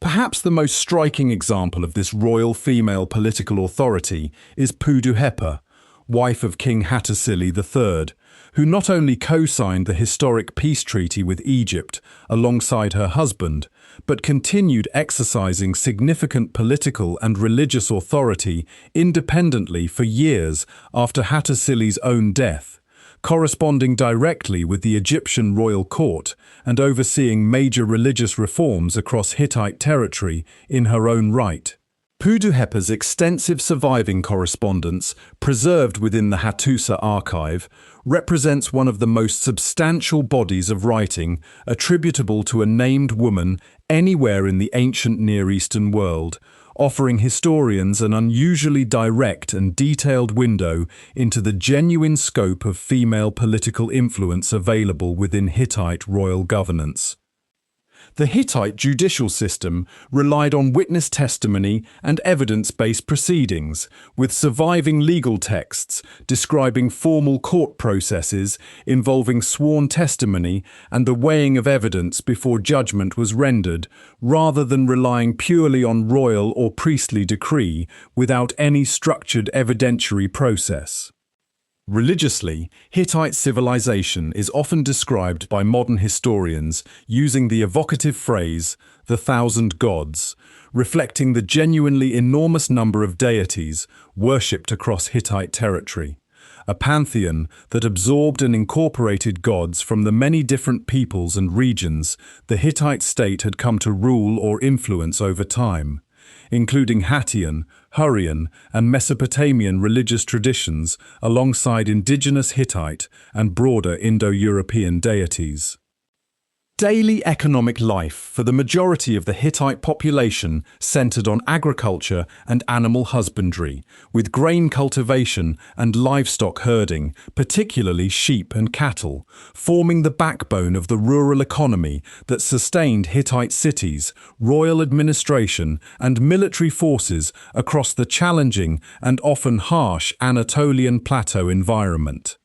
Speaker 1: Perhaps the most striking example of this royal female political authority is Puduhepa, wife of King Hattusa III, who not only co-signed the historic peace treaty with Egypt alongside her husband, but continued exercising significant political and religious authority independently for years after Hattusili's own death, corresponding directly with the Egyptian royal court and overseeing major religious reforms across Hittite territory in her own right. Puduhepa's extensive surviving correspondence, preserved within the Hattusa archive, represents one of the most substantial bodies of writing attributable to a named woman anywhere in the ancient Near Eastern world, offering historians an unusually direct and detailed window into the genuine scope of female political influence available within Hittite royal governance. The Hittite judicial system relied on witness testimony and evidence-based proceedings, with surviving legal texts describing formal court processes involving sworn testimony and the weighing of evidence before judgment was rendered, rather than relying purely on royal or priestly decree without any structured evidentiary process. Religiously, Hittite civilization is often described by modern historians using the evocative phrase, "the thousand gods," reflecting the genuinely enormous number of deities worshipped across Hittite territory, a pantheon that absorbed and incorporated gods from the many different peoples and regions the Hittite state had come to rule or influence over time, including Hattian, Hurrian, and Mesopotamian religious traditions alongside indigenous Hittite and broader Indo-European deities. Daily economic life for the majority of the Hittite population centered on agriculture and animal husbandry, with grain cultivation and livestock herding, particularly sheep and cattle, forming the backbone of the rural economy that sustained Hittite cities, royal administration, and military forces across the challenging and often harsh Anatolian plateau environment.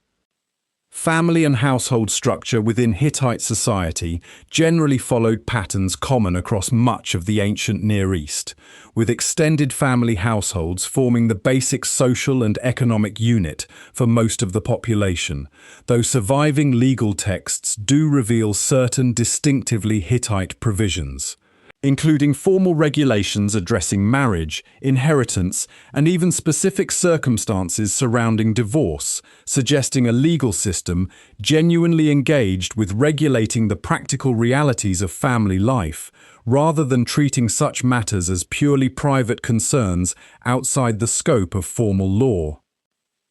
Speaker 1: Family and household structure within Hittite society generally followed patterns common across much of the ancient Near East, with extended family households forming the basic social and economic unit for most of the population, though surviving legal texts do reveal certain distinctively Hittite provisions, including formal regulations addressing marriage, inheritance, and even specific circumstances surrounding divorce, suggesting a legal system genuinely engaged with regulating the practical realities of family life, rather than treating such matters as purely private concerns outside the scope of formal law.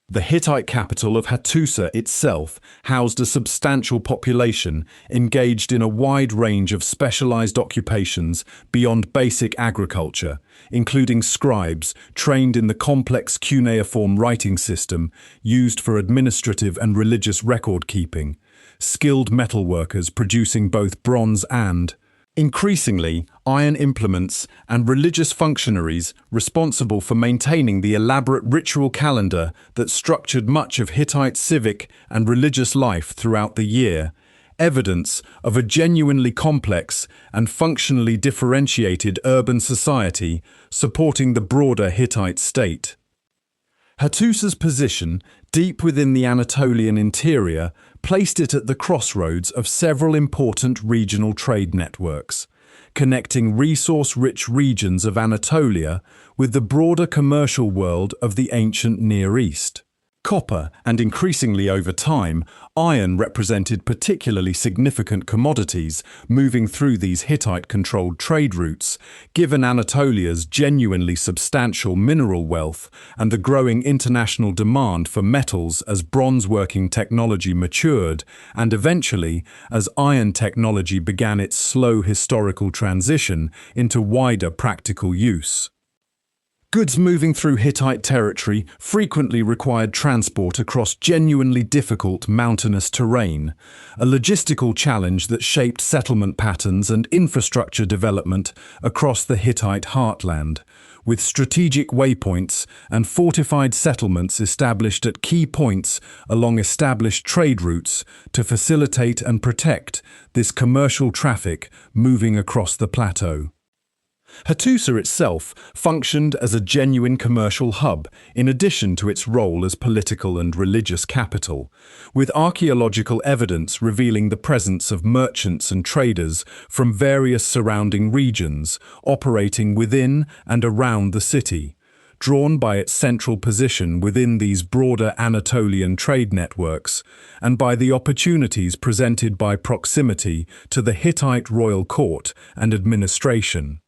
Speaker 1: The Hittite capital of Hattusa itself housed a substantial population engaged in a wide range of specialized occupations beyond basic agriculture, including scribes trained in the complex cuneiform writing system used for administrative and religious record-keeping, skilled metalworkers producing both bronze and, increasingly, iron implements, and religious functionaries responsible for maintaining the elaborate ritual calendar that structured much of Hittite civic and religious life throughout the year, evidence of a genuinely complex and functionally differentiated urban society supporting the broader Hittite state. Hattusa's position, deep within the Anatolian interior, placed it at the crossroads of several important regional trade networks, connecting resource-rich regions of Anatolia with the broader commercial world of the ancient Near East. Copper, and increasingly over time, iron represented particularly significant commodities moving through these Hittite-controlled trade routes, given Anatolia's genuinely substantial mineral wealth and the growing international demand for metals as bronze-working technology matured and eventually as iron technology began its slow historical transition into wider practical use. Goods moving through Hittite territory frequently required transport across genuinely difficult mountainous terrain, a logistical challenge that shaped settlement patterns and infrastructure development across the Hittite heartland, with strategic waypoints and fortified settlements established at key points along established trade routes to facilitate and protect this commercial traffic moving across the plateau. Hattusa itself functioned as a genuine commercial hub in addition to its role as political and religious capital, with archaeological evidence revealing the presence of merchants and traders from various surrounding regions operating within and around the city, drawn by its central position within these broader Anatolian trade networks and by the opportunities presented by proximity to the Hittite royal court and administration.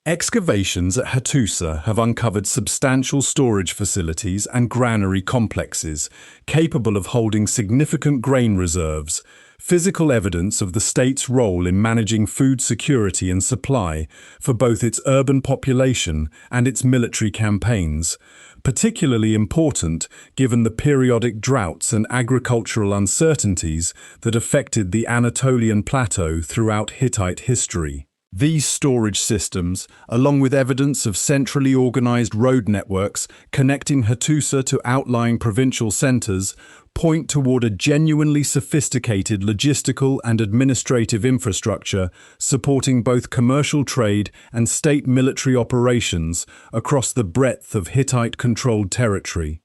Speaker 1: Excavations at Hattusa have uncovered substantial storage facilities and granary complexes capable of holding significant grain reserves, physical evidence of the state's role in managing food security and supply for both its urban population and its military campaigns, particularly important given the periodic droughts and agricultural uncertainties that affected the Anatolian plateau throughout Hittite history. These storage systems, along with evidence of centrally organized road networks connecting Hattusa to outlying provincial centers, point toward a genuinely sophisticated logistical and administrative infrastructure supporting both commercial trade and state military operations across the breadth of Hittite-controlled territory.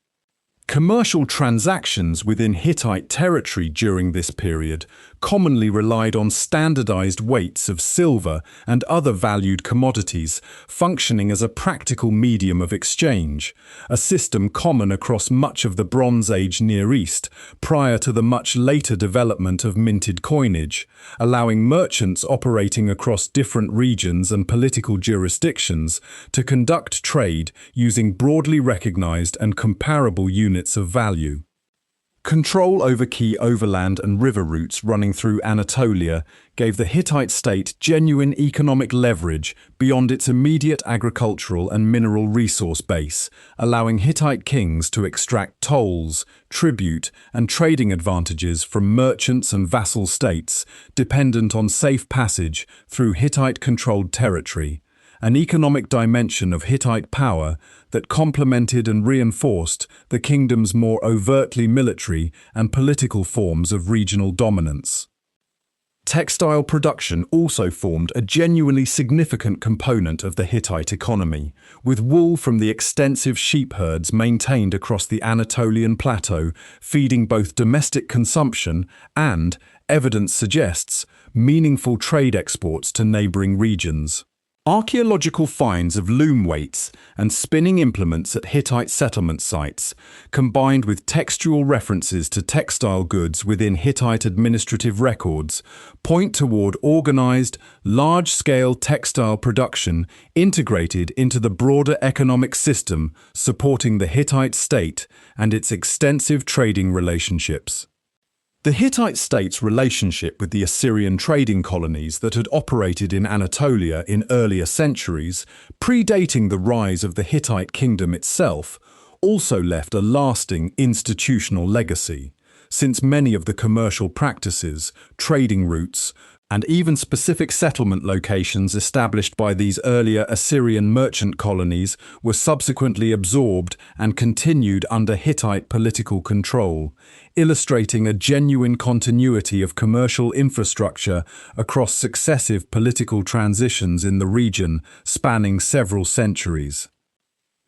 Speaker 1: Commercial transactions within Hittite territory during this period commonly relied on standardized weights of silver and other valued commodities, functioning as a practical medium of exchange, a system common across much of the Bronze Age Near East prior to the much later development of minted coinage, allowing merchants operating across different regions and political jurisdictions to conduct trade using broadly recognized and comparable units of value. Control over key overland and river routes running through Anatolia gave the Hittite state genuine economic leverage beyond its immediate agricultural and mineral resource base, allowing Hittite kings to extract tolls, tribute, and trading advantages from merchants and vassal states dependent on safe passage through Hittite-controlled territory, an economic dimension of Hittite power that complemented and reinforced the kingdom's more overtly military and political forms of regional dominance. Textile production also formed a genuinely significant component of the Hittite economy, with wool from the extensive sheep herds maintained across the Anatolian plateau feeding both domestic consumption and, evidence suggests, meaningful trade exports to neighboring regions. Archaeological finds of loom weights and spinning implements at Hittite settlement sites, combined with textual references to textile goods within Hittite administrative records, point toward organized, large-scale textile production integrated into the broader economic system supporting the Hittite state and its extensive trading relationships. The Hittite state's relationship with the Assyrian trading colonies that had operated in Anatolia in earlier centuries, predating the rise of the Hittite kingdom itself, also left a lasting institutional legacy, since many of the commercial practices, trading routes, and even specific settlement locations established by these earlier Assyrian merchant colonies were subsequently absorbed and continued under Hittite political control, illustrating a genuine continuity of commercial infrastructure across successive political transitions in the region spanning several centuries.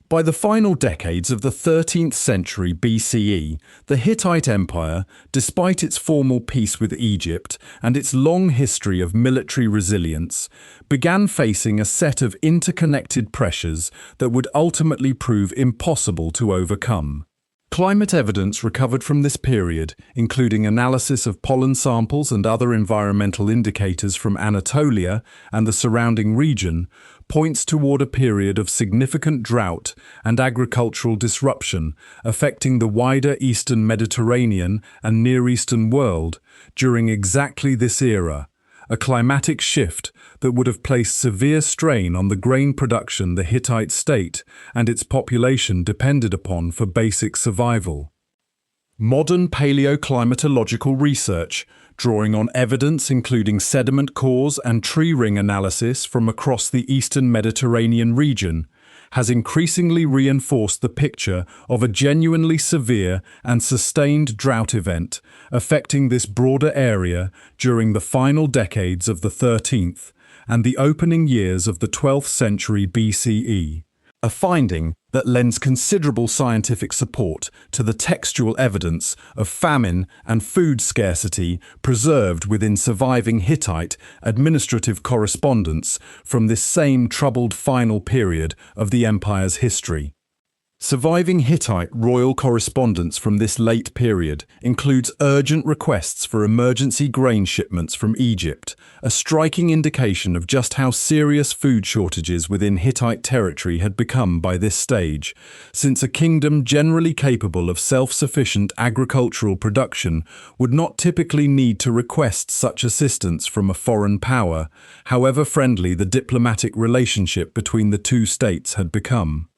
Speaker 1: By the final decades of the 13th century BCE, the Hittite Empire, despite its formal peace with Egypt and its long history of military resilience, began facing a set of interconnected pressures that would ultimately prove impossible to overcome. Climate evidence recovered from this period, including analysis of pollen samples and other environmental indicators from Anatolia and the surrounding region, points toward a period of significant drought and agricultural disruption affecting the wider Eastern Mediterranean and Near Eastern world during exactly this era, a climatic shift that would have placed severe strain on the grain production the Hittite state and its population depended upon for basic survival. Modern paleoclimatological research, drawing on evidence including sediment cores and tree ring analysis from across the eastern Mediterranean region, has increasingly reinforced the picture of a genuinely severe and sustained drought event affecting this broader area during the final decades of the 13th and the opening years of the 12th century BCE. A finding that lends considerable scientific support to the textual evidence of famine and food scarcity preserved within surviving Hittite administrative correspondence from this same troubled final period of the empire's history. Surviving Hittite royal correspondence from this late period includes urgent requests for emergency grain shipments from Egypt, a striking indication of just how serious food shortages within Hittite territory had become by this stage, since a kingdom generally capable of self-sufficient agricultural production would not typically need to request such assistance from a foreign power, however friendly the diplomatic relationship between the two states had become.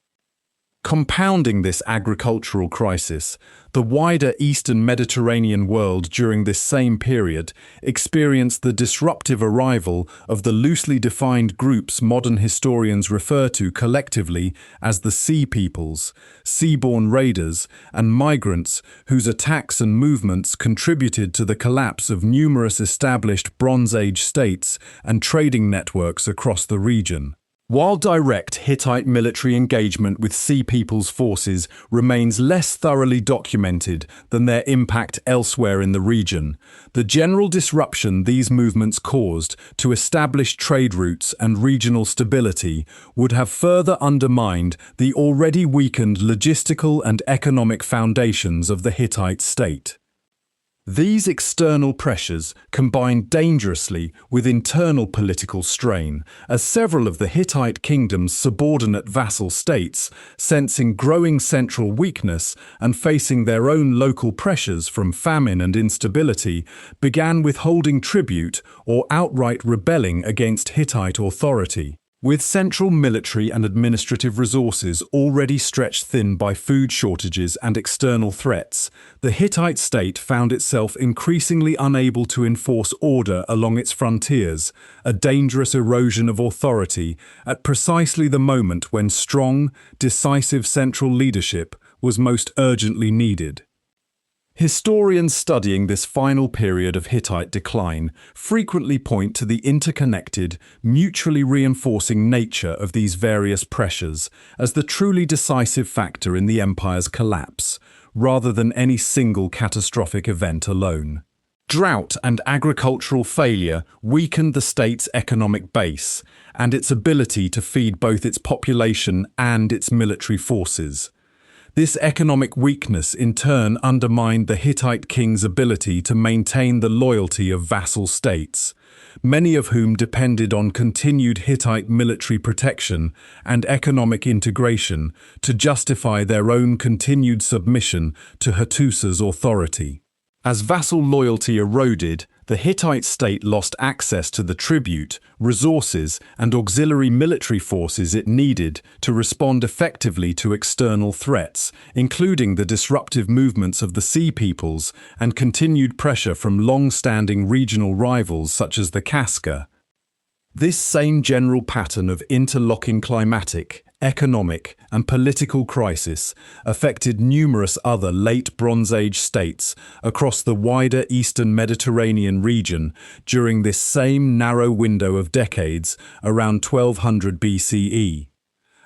Speaker 1: Compounding this agricultural crisis, the wider Eastern Mediterranean world during this same period experienced the disruptive arrival of the loosely defined groups modern historians refer to collectively as the Sea Peoples, seaborne raiders, and migrants whose attacks and movements contributed to the collapse of numerous established Bronze Age states and trading networks across the region. While direct Hittite military engagement with Sea Peoples forces remains less thoroughly documented than their impact elsewhere in the region, the general disruption these movements caused to established trade routes and regional stability would have further undermined the already weakened logistical and economic foundations of the Hittite state. These external pressures combined dangerously with internal political strain, as several of the Hittite kingdom's subordinate vassal states, sensing growing central weakness and facing their own local pressures from famine and instability, began withholding tribute or outright rebelling against Hittite authority. With central military and administrative resources already stretched thin by food shortages and external threats, the Hittite state found itself increasingly unable to enforce order along its frontiers, a dangerous erosion of authority at precisely the moment when strong, decisive central leadership was most urgently needed. Historians studying this final period of Hittite decline frequently point to the interconnected, mutually reinforcing nature of these various pressures as the truly decisive factor in the empire's collapse, rather than any single catastrophic event alone. Drought and agricultural failure weakened the state's economic base and its ability to feed both its population and its military forces. This economic weakness in turn undermined the Hittite king's ability to maintain the loyalty of vassal states, many of whom depended on continued Hittite military protection and economic integration to justify their own continued submission to Hattusa's authority. As vassal loyalty eroded, the Hittite state lost access to the tribute, resources, and auxiliary military forces it needed to respond effectively to external threats, including the disruptive movements of the Sea Peoples and continued pressure from long-standing regional rivals such as the Casca. This same general pattern of interlocking climatic, economic, and political crisis affected numerous other late Bronze Age states across the wider Eastern Mediterranean region during this same narrow window of decades around 1200 BCE.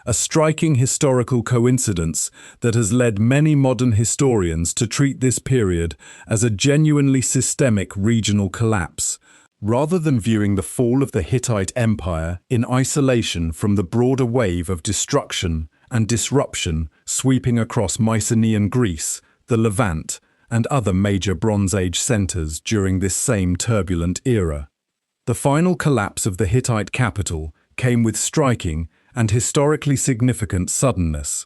Speaker 1: A striking historical coincidence that has led many modern historians to treat this period as a genuinely systemic regional collapse, rather than viewing the fall of the Hittite Empire in isolation from the broader wave of destruction and disruption sweeping across Mycenaean Greece, the Levant, and other major Bronze Age centers during this same turbulent era. The final collapse of the Hittite capital came with striking and historically significant suddenness.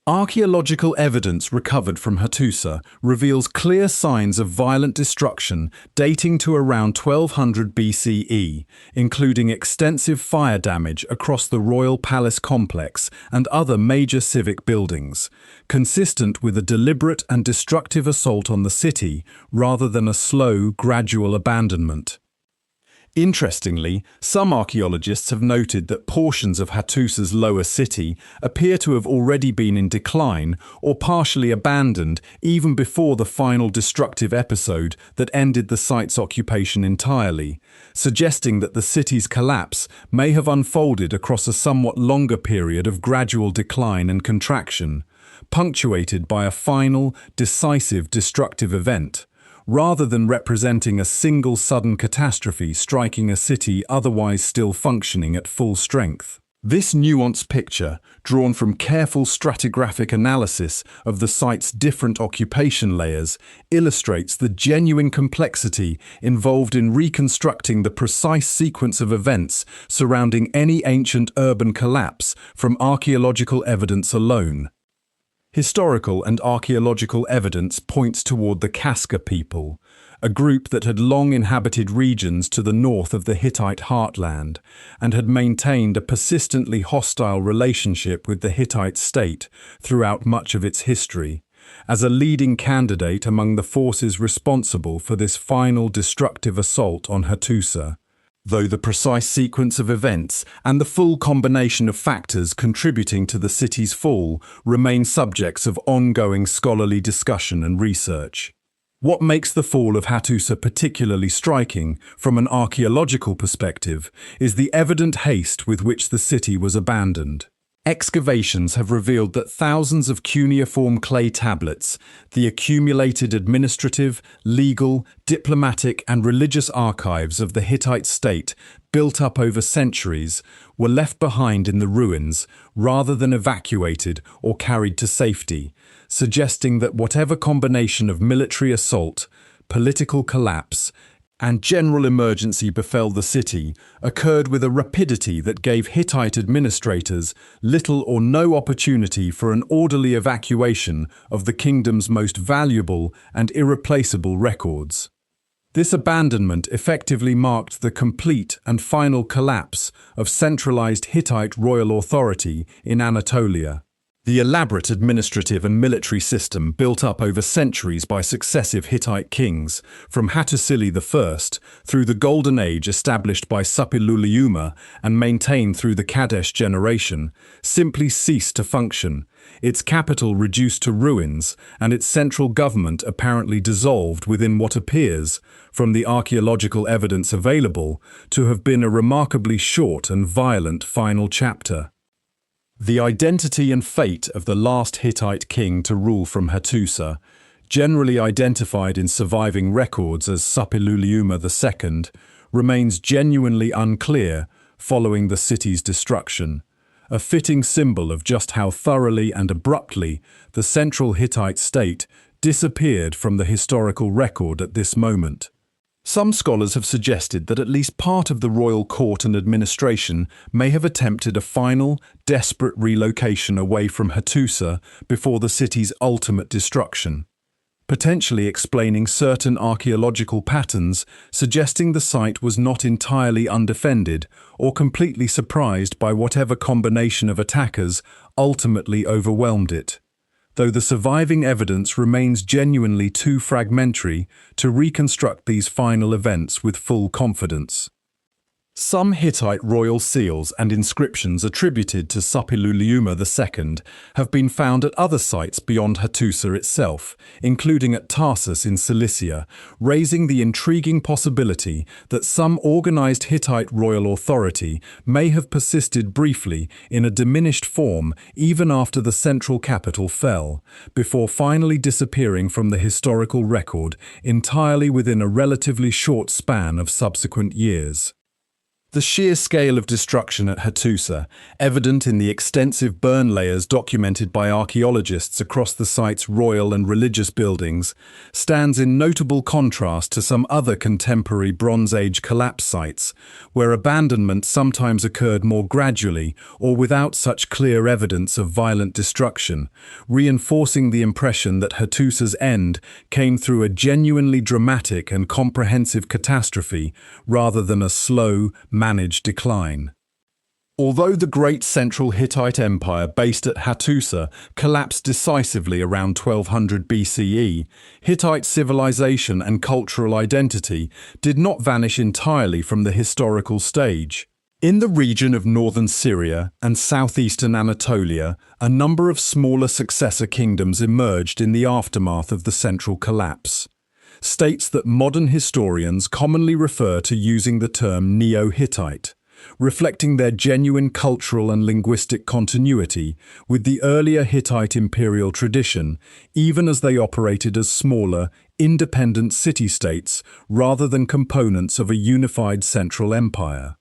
Speaker 1: Archaeological evidence recovered from Hattusa reveals clear signs of violent destruction dating to around 1200 BCE, including extensive fire damage across the royal palace complex and other major civic buildings, consistent with a deliberate and destructive assault on the city rather than a slow, gradual abandonment. Interestingly, some archaeologists have noted that portions of Hattusa's lower city appear to have already been in decline or partially abandoned even before the final destructive episode that ended the site's occupation entirely, suggesting that the city's collapse may have unfolded across a somewhat longer period of gradual decline and contraction, punctuated by a final, decisive destructive event, rather than representing a single sudden catastrophe striking a city otherwise still functioning at full strength. This nuanced picture, drawn from careful stratigraphic analysis of the site's different occupation layers, illustrates the genuine complexity involved in reconstructing the precise sequence of events surrounding any ancient urban collapse from archaeological evidence alone. Historical and archaeological evidence points toward the Kaska people, a group that had long inhabited regions to the north of the Hittite heartland and had maintained a persistently hostile relationship with the Hittite state throughout much of its history, as a leading candidate among the forces responsible for this final destructive assault on Hattusa. Though the precise sequence of events and the full combination of factors contributing to the city's fall remain subjects of ongoing scholarly discussion and research. What makes the fall of Hattusa particularly striking, from an archaeological perspective, is the evident haste with which the city was abandoned. Excavations have revealed that thousands of cuneiform clay tablets, the accumulated administrative, legal, diplomatic and religious archives of the Hittite state built up over centuries, were left behind in the ruins rather than evacuated or carried to safety, suggesting that whatever combination of military assault, political collapse, and general emergency befell the city occurred with a rapidity that gave Hittite administrators little or no opportunity for an orderly evacuation of the kingdom's most valuable and irreplaceable records. This abandonment effectively marked the complete and final collapse of centralized Hittite royal authority in Anatolia. The elaborate administrative and military system built up over centuries by successive Hittite kings, from Hattusili I through the Golden Age established by Suppiluliuma and maintained through the Kadesh generation, simply ceased to function, its capital reduced to ruins, and its central government apparently dissolved within what appears, from the archaeological evidence available, to have been a remarkably short and violent final chapter. The identity and fate of the last Hittite king to rule from Hattusa, generally identified in surviving records as Suppiluliuma II, remains genuinely unclear following the city's destruction, a fitting symbol of just how thoroughly and abruptly the central Hittite state disappeared from the historical record at this moment. Some scholars have suggested that at least part of the royal court and administration may have attempted a final, desperate relocation away from Hattusa before the city's ultimate destruction, potentially explaining certain archaeological patterns suggesting the site was not entirely undefended or completely surprised by whatever combination of attackers ultimately overwhelmed it, though the surviving evidence remains genuinely too fragmentary to reconstruct these final events with full confidence. Some Hittite royal seals and inscriptions attributed to Suppiluliuma II have been found at other sites beyond Hattusa itself, including at Tarsus in Cilicia, raising the intriguing possibility that some organized Hittite royal authority may have persisted briefly in a diminished form even after the central capital fell, before finally disappearing from the historical record entirely within a relatively short span of subsequent years. The sheer scale of destruction at Hattusa, evident in the extensive burn layers documented by archaeologists across the site's royal and religious buildings, stands in notable contrast to some other contemporary Bronze Age collapse sites, where abandonment sometimes occurred more gradually or without such clear evidence of violent destruction, reinforcing the impression that Hattusa's end came through a genuinely dramatic and comprehensive catastrophe rather than a slow, managed decline. Although the great central Hittite Empire based at Hattusa collapsed decisively around 1200 BCE, Hittite civilization and cultural identity did not vanish entirely from the historical stage. In the region of northern Syria and southeastern Anatolia, a number of smaller successor kingdoms emerged in the aftermath of the central collapse. States that modern historians commonly refer to using the term Neo-Hittite, reflecting their genuine cultural and linguistic continuity with the earlier Hittite imperial tradition, even as they operated as smaller, independent city-states rather than components of a unified central empire.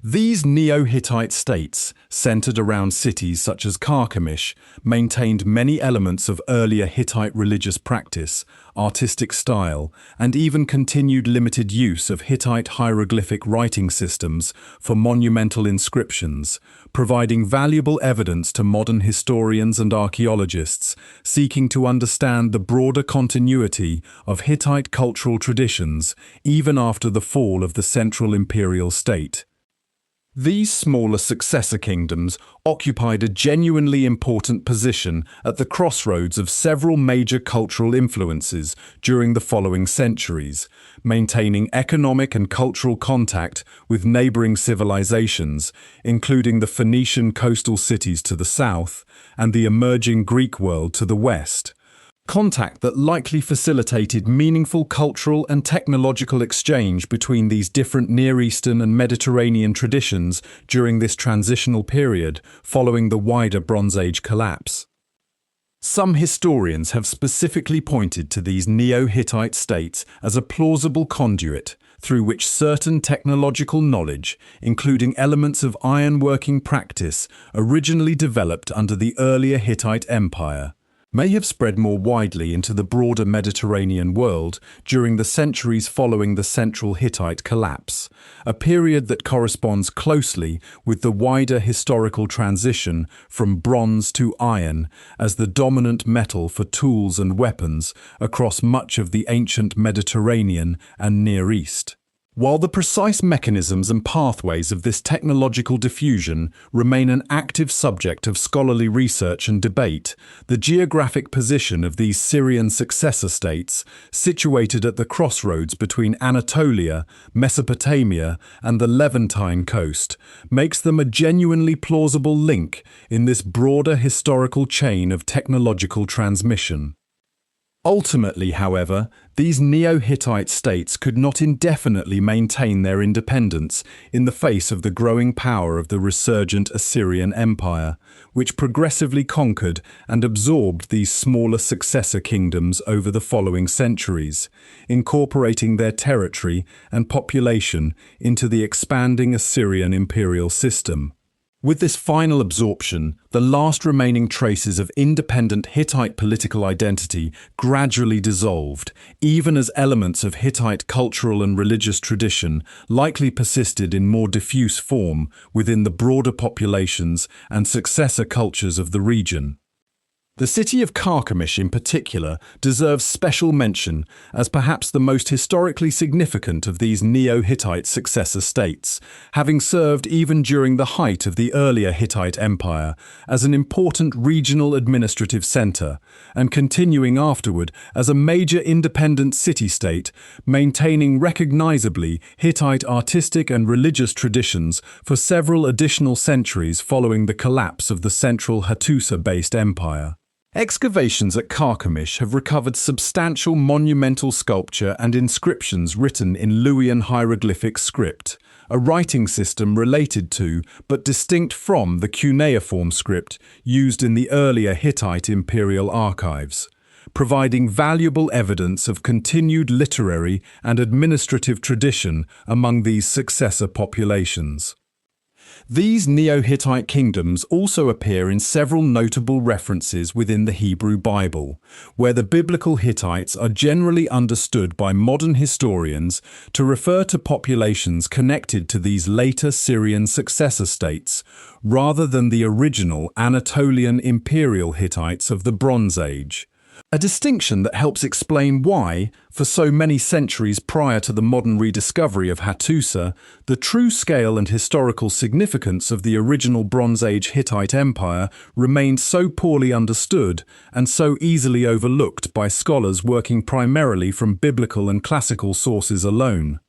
Speaker 1: These Neo-Hittite states, centered around cities such as Carchemish, maintained many elements of earlier Hittite religious practice, artistic style, and even continued limited use of Hittite hieroglyphic writing systems for monumental inscriptions, providing valuable evidence to modern historians and archaeologists seeking to understand the broader continuity of Hittite cultural traditions even after the fall of the central imperial state. These smaller successor kingdoms occupied a genuinely important position at the crossroads of several major cultural influences during the following centuries, maintaining economic and cultural contact with neighboring civilizations, including the Phoenician coastal cities to the south and the emerging Greek world to the west. Contact that likely facilitated meaningful cultural and technological exchange between these different Near Eastern and Mediterranean traditions during this transitional period following the wider Bronze Age collapse. Some historians have specifically pointed to these Neo-Hittite states as a plausible conduit through which certain technological knowledge, including elements of ironworking practice originally developed under the earlier Hittite Empire, may have spread more widely into the broader Mediterranean world during the centuries following the central Hittite collapse, a period that corresponds closely with the wider historical transition from bronze to iron as the dominant metal for tools and weapons across much of the ancient Mediterranean and Near East. While the precise mechanisms and pathways of this technological diffusion remain an active subject of scholarly research and debate, the geographic position of these Syrian successor states, situated at the crossroads between Anatolia, Mesopotamia, and the Levantine coast, makes them a genuinely plausible link in this broader historical chain of technological transmission. Ultimately, however, these Neo-Hittite states could not indefinitely maintain their independence in the face of the growing power of the resurgent Assyrian Empire, which progressively conquered and absorbed these smaller successor kingdoms over the following centuries, incorporating their territory and population into the expanding Assyrian imperial system. With this final absorption, the last remaining traces of independent Hittite political identity gradually dissolved, even as elements of Hittite cultural and religious tradition likely persisted in more diffuse form within the broader populations and successor cultures of the region. The city of Carchemish in particular deserves special mention as perhaps the most historically significant of these Neo-Hittite successor states, having served even during the height of the earlier Hittite Empire as an important regional administrative centre, and continuing afterward as a major independent city-state, maintaining recognisably Hittite artistic and religious traditions for several additional centuries following the collapse of the central Hattusa-based empire. Excavations at Carchemish have recovered substantial monumental sculpture and inscriptions written in Luwian hieroglyphic script, a writing system related to but distinct from the cuneiform script used in the earlier Hittite imperial archives. providing valuable evidence of continued literary and administrative tradition among these successor populations. These Neo-Hittite kingdoms also appear in several notable references within the Hebrew Bible, where the biblical Hittites are generally understood by modern historians to refer to populations connected to these later Syrian successor states, rather than the original Anatolian imperial Hittites of the Bronze Age. A distinction that helps explain why, for so many centuries prior to the modern rediscovery of Hattusa, the true scale and historical significance of the original Bronze Age Hittite Empire remained so poorly understood and so easily overlooked by scholars working primarily from biblical and classical sources alone.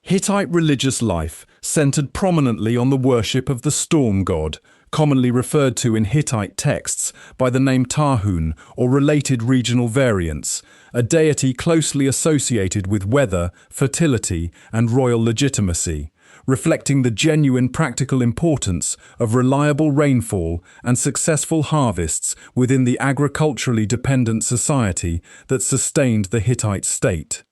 Speaker 1: Hittite religious life centered prominently on the worship of the storm god, commonly referred to in Hittite texts by the name Tahun or related regional variants, a deity closely associated with weather, fertility, and royal legitimacy, reflecting the genuine practical importance of reliable rainfall and successful harvests within the agriculturally dependent society that sustained the Hittite state.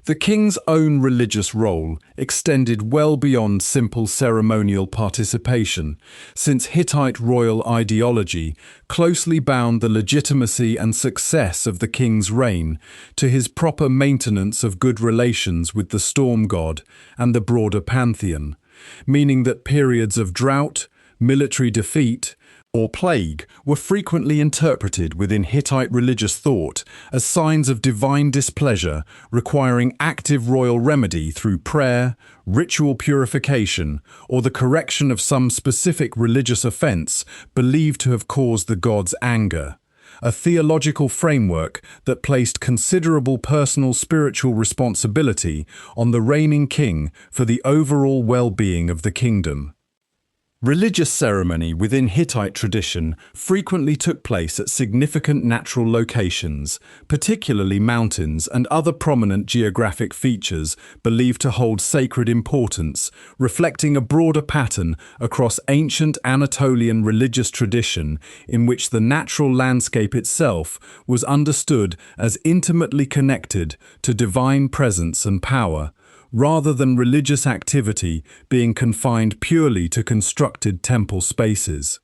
Speaker 1: The king's own religious role extended well beyond simple ceremonial participation, since Hittite royal ideology closely bound the legitimacy and success of the king's reign to his proper maintenance of good relations with the storm god and the broader pantheon, meaning that periods of drought, military defeat, or plague were frequently interpreted within Hittite religious thought as signs of divine displeasure requiring active royal remedy through prayer, ritual purification, or the correction of some specific religious offense believed to have caused the god's anger. A theological framework that placed considerable personal spiritual responsibility on the reigning king for the overall well-being of the kingdom. Religious ceremony within Hittite tradition frequently took place at significant natural locations, particularly mountains and other prominent geographic features believed to hold sacred importance, reflecting a broader pattern across ancient Anatolian religious tradition in which the natural landscape itself was understood as intimately connected to divine presence and power, rather than religious activity being confined purely to constructed temple spaces.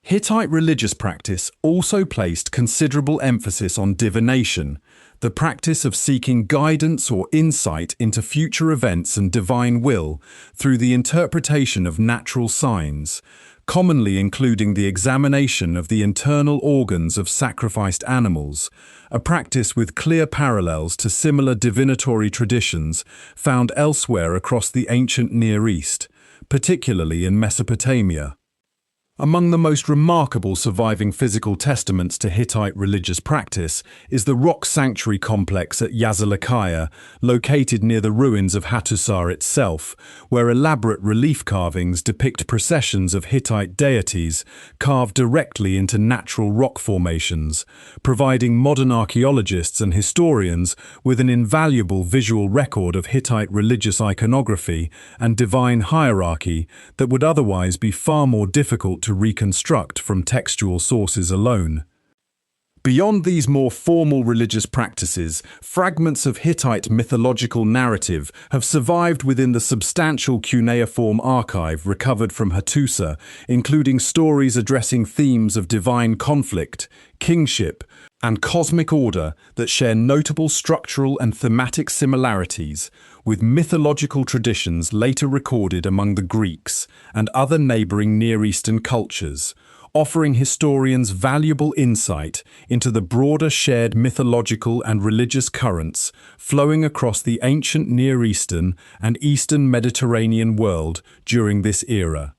Speaker 1: Hittite religious practice also placed considerable emphasis on divination, the practice of seeking guidance or insight into future events and divine will through the interpretation of natural signs, commonly including the examination of the internal organs of sacrificed animals, a practice with clear parallels to similar divinatory traditions found elsewhere across the ancient Near East, particularly in Mesopotamia. Among the most remarkable surviving physical testaments to Hittite religious practice is the rock sanctuary complex at Yazilikaya, located near the ruins of Hattusa itself, where elaborate relief carvings depict processions of Hittite deities carved directly into natural rock formations, providing modern archaeologists and historians with an invaluable visual record of Hittite religious iconography and divine hierarchy that would otherwise be far more difficult to reconstruct from textual sources alone. Beyond these more formal religious practices, fragments of Hittite mythological narrative have survived within the substantial cuneiform archive recovered from Hattusa, including stories addressing themes of divine conflict, kingship, and cosmic order that share notable structural and thematic similarities with mythological traditions later recorded among the Greeks and other neighboring Near Eastern cultures, offering historians valuable insight into the broader shared mythological and religious currents flowing across the ancient Near Eastern and Eastern Mediterranean world during this era.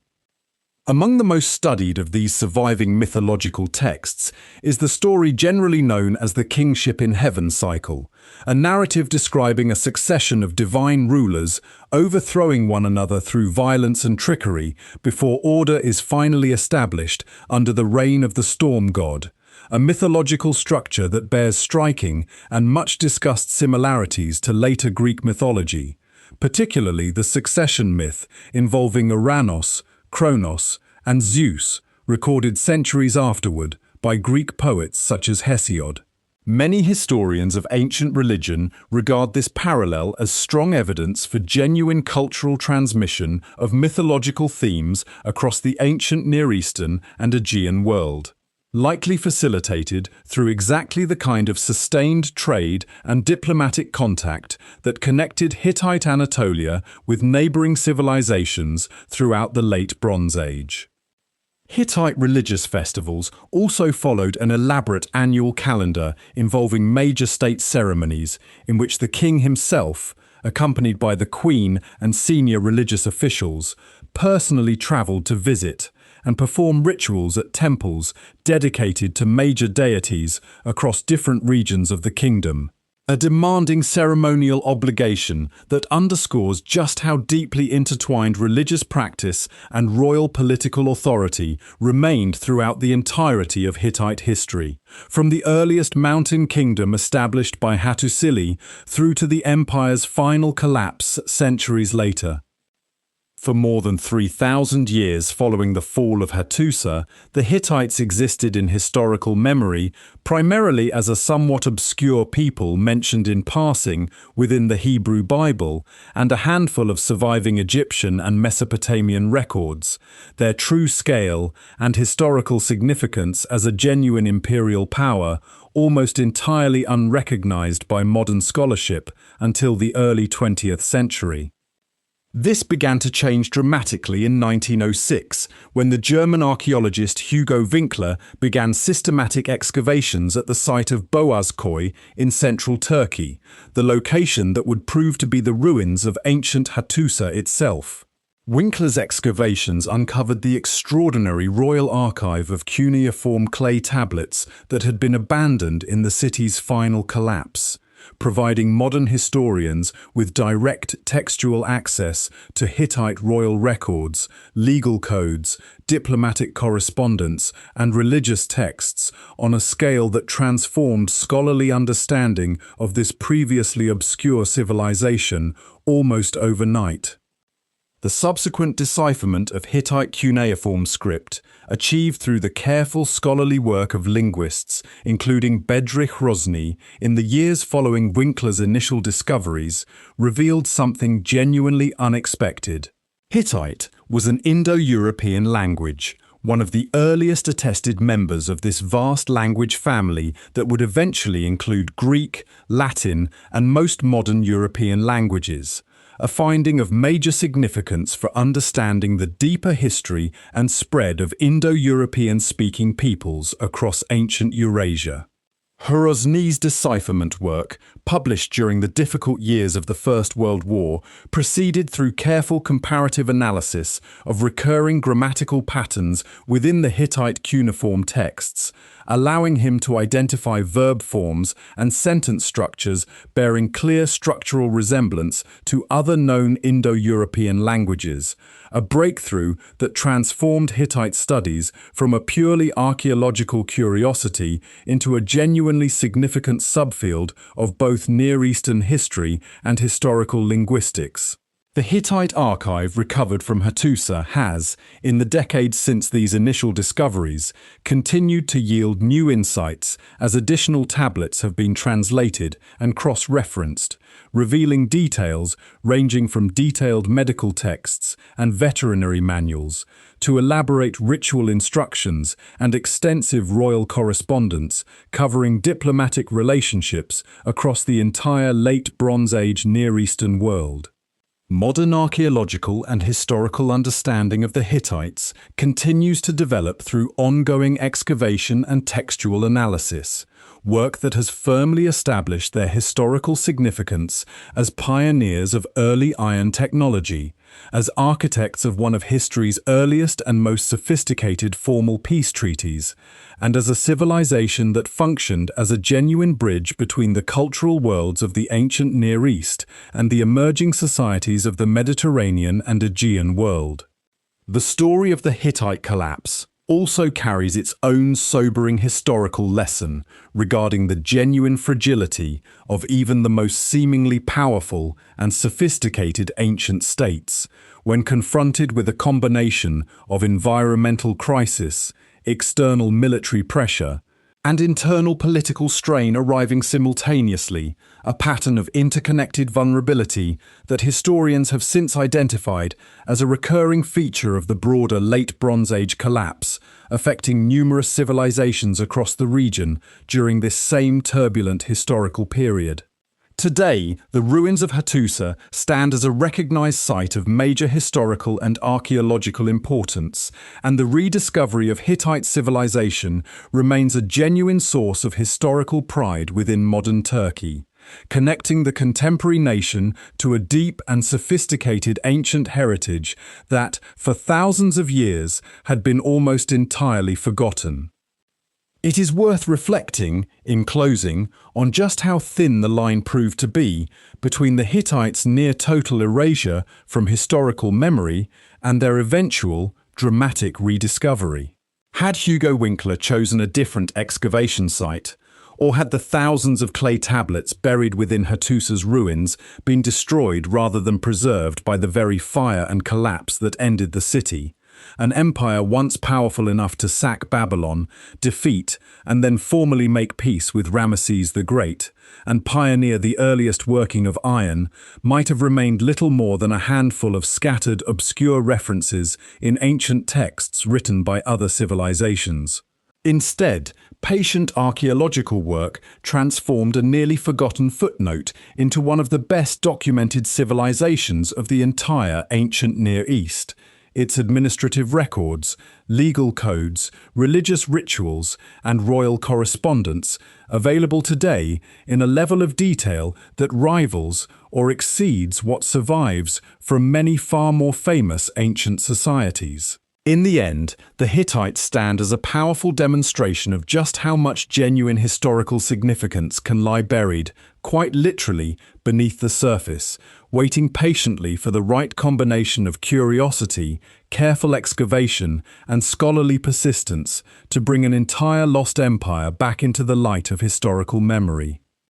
Speaker 1: Among the most studied of these surviving mythological texts is the story generally known as the Kingship in Heaven cycle, a narrative describing a succession of divine rulers overthrowing one another through violence and trickery before order is finally established under the reign of the storm god, a mythological structure that bears striking and much discussed similarities to later Greek mythology, particularly the succession myth involving Uranos, Kronos, and Zeus, recorded centuries afterward by Greek poets such as Hesiod. Many historians of ancient religion regard this parallel as strong evidence for genuine cultural transmission of mythological themes across the ancient Near Eastern and Aegean world, likely facilitated through exactly the kind of sustained trade and diplomatic contact that connected Hittite Anatolia with neighboring civilizations throughout the Late Bronze Age. Hittite religious festivals also followed an elaborate annual calendar involving major state ceremonies in which the king himself, accompanied by the queen and senior religious officials, personally traveled to visit and perform rituals at temples dedicated to major deities across different regions of the kingdom. A demanding ceremonial obligation that underscores just how deeply intertwined religious practice and royal political authority remained throughout the entirety of Hittite history, from the earliest mountain kingdom established by Hattusa through to the empire's final collapse centuries later. For more than 3,000 years following the fall of Hattusa, the Hittites existed in historical memory primarily as a somewhat obscure people mentioned in passing within the Hebrew Bible and a handful of surviving Egyptian and Mesopotamian records. Their true scale and historical significance as a genuine imperial power almost entirely unrecognized by modern scholarship until the early 20th century. This began to change dramatically in 1906, when the German archaeologist Hugo Winkler began systematic excavations at the site of Boğazköy in central Turkey, the location that would prove to be the ruins of ancient Hattusa itself. Winkler's excavations uncovered the extraordinary royal archive of cuneiform clay tablets that had been abandoned in the city's final collapse, providing modern historians with direct textual access to Hittite royal records, legal codes, diplomatic correspondence, and religious texts on a scale that transformed scholarly understanding of this previously obscure civilization almost overnight. The subsequent decipherment of Hittite cuneiform script, achieved through the careful scholarly work of linguists, including Bedřich Hrozný, in the years following Winkler's initial discoveries, revealed something genuinely unexpected. Hittite was an Indo-European language, one of the earliest attested members of this vast language family that would eventually include Greek, Latin, and most modern European languages, a finding of major significance for understanding the deeper history and spread of Indo-European-speaking peoples across ancient Eurasia. Hrozny's decipherment work, published during the difficult years of the First World War, proceeded through careful comparative analysis of recurring grammatical patterns within the Hittite cuneiform texts, allowing him to identify verb forms and sentence structures bearing clear structural resemblance to other known Indo-European languages, a breakthrough that transformed Hittite studies from a purely archaeological curiosity into a genuinely significant subfield of both Near Eastern history and historical linguistics. The Hittite archive recovered from Hattusa has, in the decades since these initial discoveries, continued to yield new insights as additional tablets have been translated and cross-referenced, revealing details ranging from detailed medical texts and veterinary manuals to elaborate ritual instructions and extensive royal correspondence covering diplomatic relationships across the entire Late Bronze Age Near Eastern world. Modern archaeological and historical understanding of the Hittites continues to develop through ongoing excavation and textual analysis, work that has firmly established their historical significance as pioneers of early iron technology, as architects of one of history's earliest and most sophisticated formal peace treaties, and as a civilization that functioned as a genuine bridge between the cultural worlds of the ancient Near East and the emerging societies of the Mediterranean and Aegean world. The story of the Hittite collapse also carries its own sobering historical lesson regarding the genuine fragility of even the most seemingly powerful and sophisticated ancient states when confronted with a combination of environmental crisis, external military pressure, and internal political strain arriving simultaneously, a pattern of interconnected vulnerability that historians have since identified as a recurring feature of the broader Late Bronze Age collapse, affecting numerous civilizations across the region during this same turbulent historical period. Today, the ruins of Hattusa stand as a recognized site of major historical and archaeological importance, and the rediscovery of Hittite civilization remains a genuine source of historical pride within modern Turkey, connecting the contemporary nation to a deep and sophisticated ancient heritage that, for thousands of years, had been almost entirely forgotten. It is worth reflecting, in closing, on just how thin the line proved to be between the Hittites' near-total erasure from historical memory and their eventual, dramatic rediscovery. Had Hugo Winkler chosen a different excavation site, or had the thousands of clay tablets buried within Hattusa's ruins been destroyed rather than preserved by the very fire and collapse that ended the city, an empire once powerful enough to sack Babylon, defeat and then formally make peace with Ramesses the Great, and pioneer the earliest working of iron, might have remained little more than a handful of scattered, obscure references in ancient texts written by other civilizations. Instead, patient archaeological work transformed a nearly forgotten footnote into one of the best documented civilizations of the entire ancient Near East. Its administrative records, legal codes, religious rituals, and royal correspondence available today in a level of detail that rivals or exceeds what survives from many far more famous ancient societies. In the end, the Hittites stand as a powerful demonstration of just how much genuine historical significance can lie buried, quite literally, beneath the surface, waiting patiently for the right combination of curiosity, careful excavation, and scholarly persistence to bring an entire lost empire back into the light of historical memory.